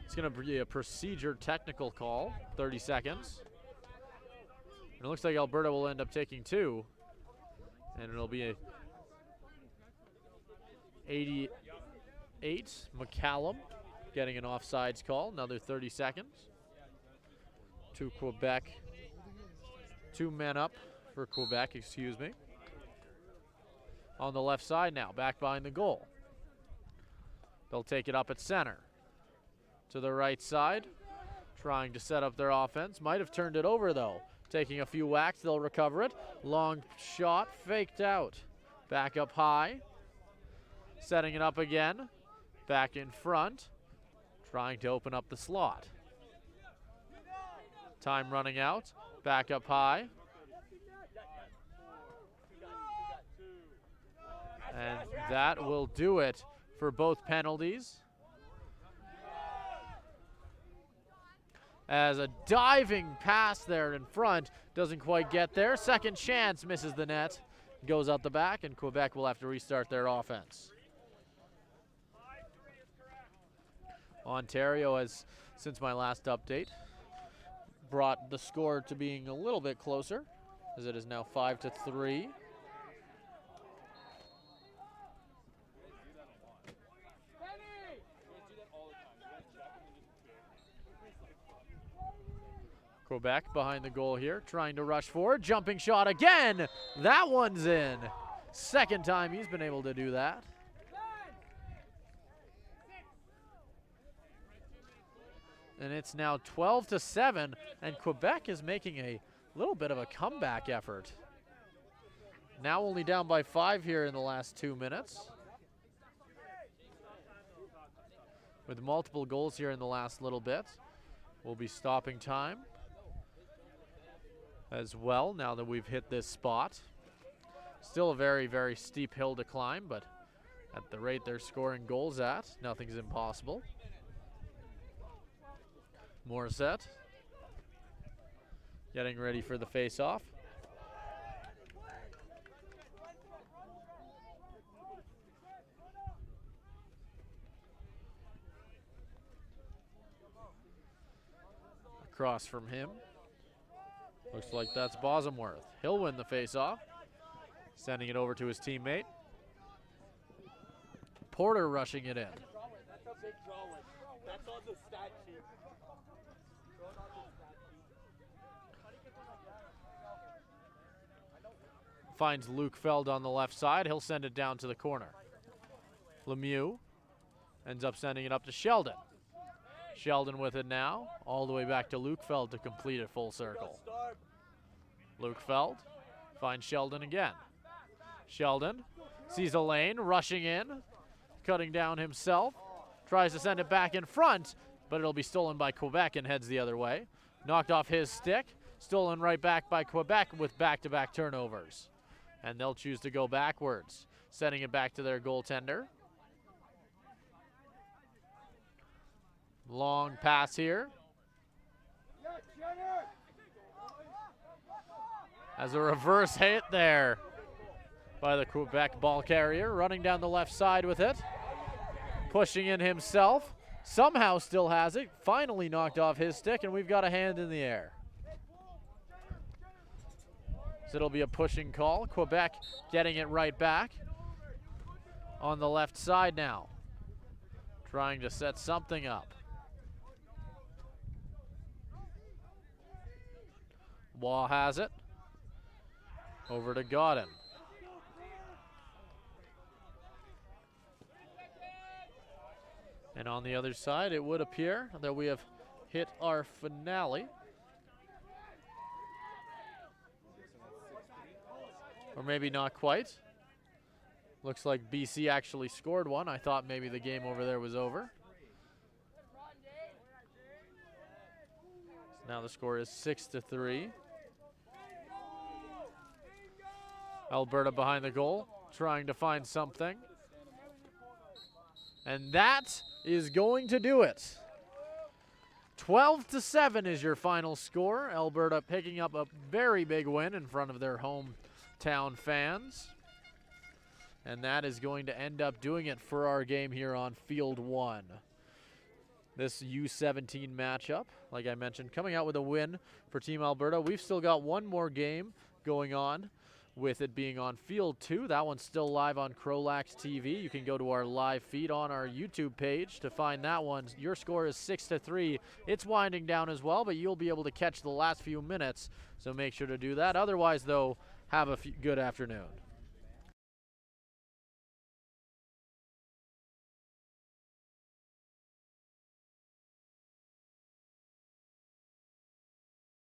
It's going to be a procedure technical call, 30 seconds. And it looks like Alberta will end up taking 2. And it'll be a 88 McCallum getting an offsides call, another 30 seconds. To Quebec, 2 men up for Quebec, excuse me. On the left side now, back behind the goal. They'll take it up at center. To the right side, trying to set up their offense. Might have turned it over though. Taking a few whacks, they'll recover it. Long shot, faked out. Back up high. Setting it up again. Back in front. Trying to open up the slot. Time running out. Back up high. And that will do it for both penalties. As a diving pass there in front doesn't quite get there. Second chance, misses the net. Goes out the back, and Quebec will have to restart their offense. Ontario has, since my last update, brought the score to being a little bit closer, as it is now 5-3. Quebec behind the goal here, trying to rush forward. Jumping shot again. That one's in. Second time he's been able to do that. And it's now 12-7, and Quebec is making a little bit of a comeback effort. Now only down by 5 here in the last 2 minutes. With multiple goals here in the last little bit. We'll be stopping time as well now that we've hit this spot. Still a very, very steep hill to climb, but at the rate they're scoring goals at, nothing's impossible. Morissette getting ready for the face-off. Across from him. Looks like that's Bosomworth. He'll win the face-off. Sending it over to his teammate. Porter rushing it in. That's a big drawing. That's on the stat sheet. Finds Luke Feld on the left side. He'll send it down to the corner. Lemieux ends up sending it up to Sheldon. Sheldon with it now, all the way back to Luke Feld to complete it full circle. Luke Feld finds Sheldon again. Sheldon sees a lane, rushing in, cutting down himself, tries to send it back in front, but it'll be stolen by Quebec and heads the other way. Knocked off his stick, stolen right back by Quebec with back-to-back turnovers. And they'll choose to go backwards, sending it back to their goaltender. Long pass here. As a reverse hit there by the Quebec ball carrier, running down the left side with it. Pushing in himself, somehow still has it. Finally knocked off his stick, and we've got a hand in the air. So it'll be a pushing call. Quebec getting it right back on the left side now, trying to set something up. Waugh has it. Over to Godin. And on the other side, it would appear that we have hit our finale. Or maybe not quite. Looks like BC actually scored one. I thought maybe the game over there was over. Now the score is 6-3. Alberta behind the goal, trying to find something. And that is going to do it. 12-7 is your final score. Alberta picking up a very big win in front of their hometown fans. And that is going to end up doing it for our game here on Field 1. This U17 matchup, like I mentioned, coming out with a win for Team Alberta. We've still got one more game going on, with it being on Field 2. That one's still live on CROW LAX TV. You can go to our live feed on our YouTube page to find that one. Your score is 6-3. It's winding down as well, but you'll be able to catch the last few minutes, so make sure to do that. Otherwise, though, have a good afternoon.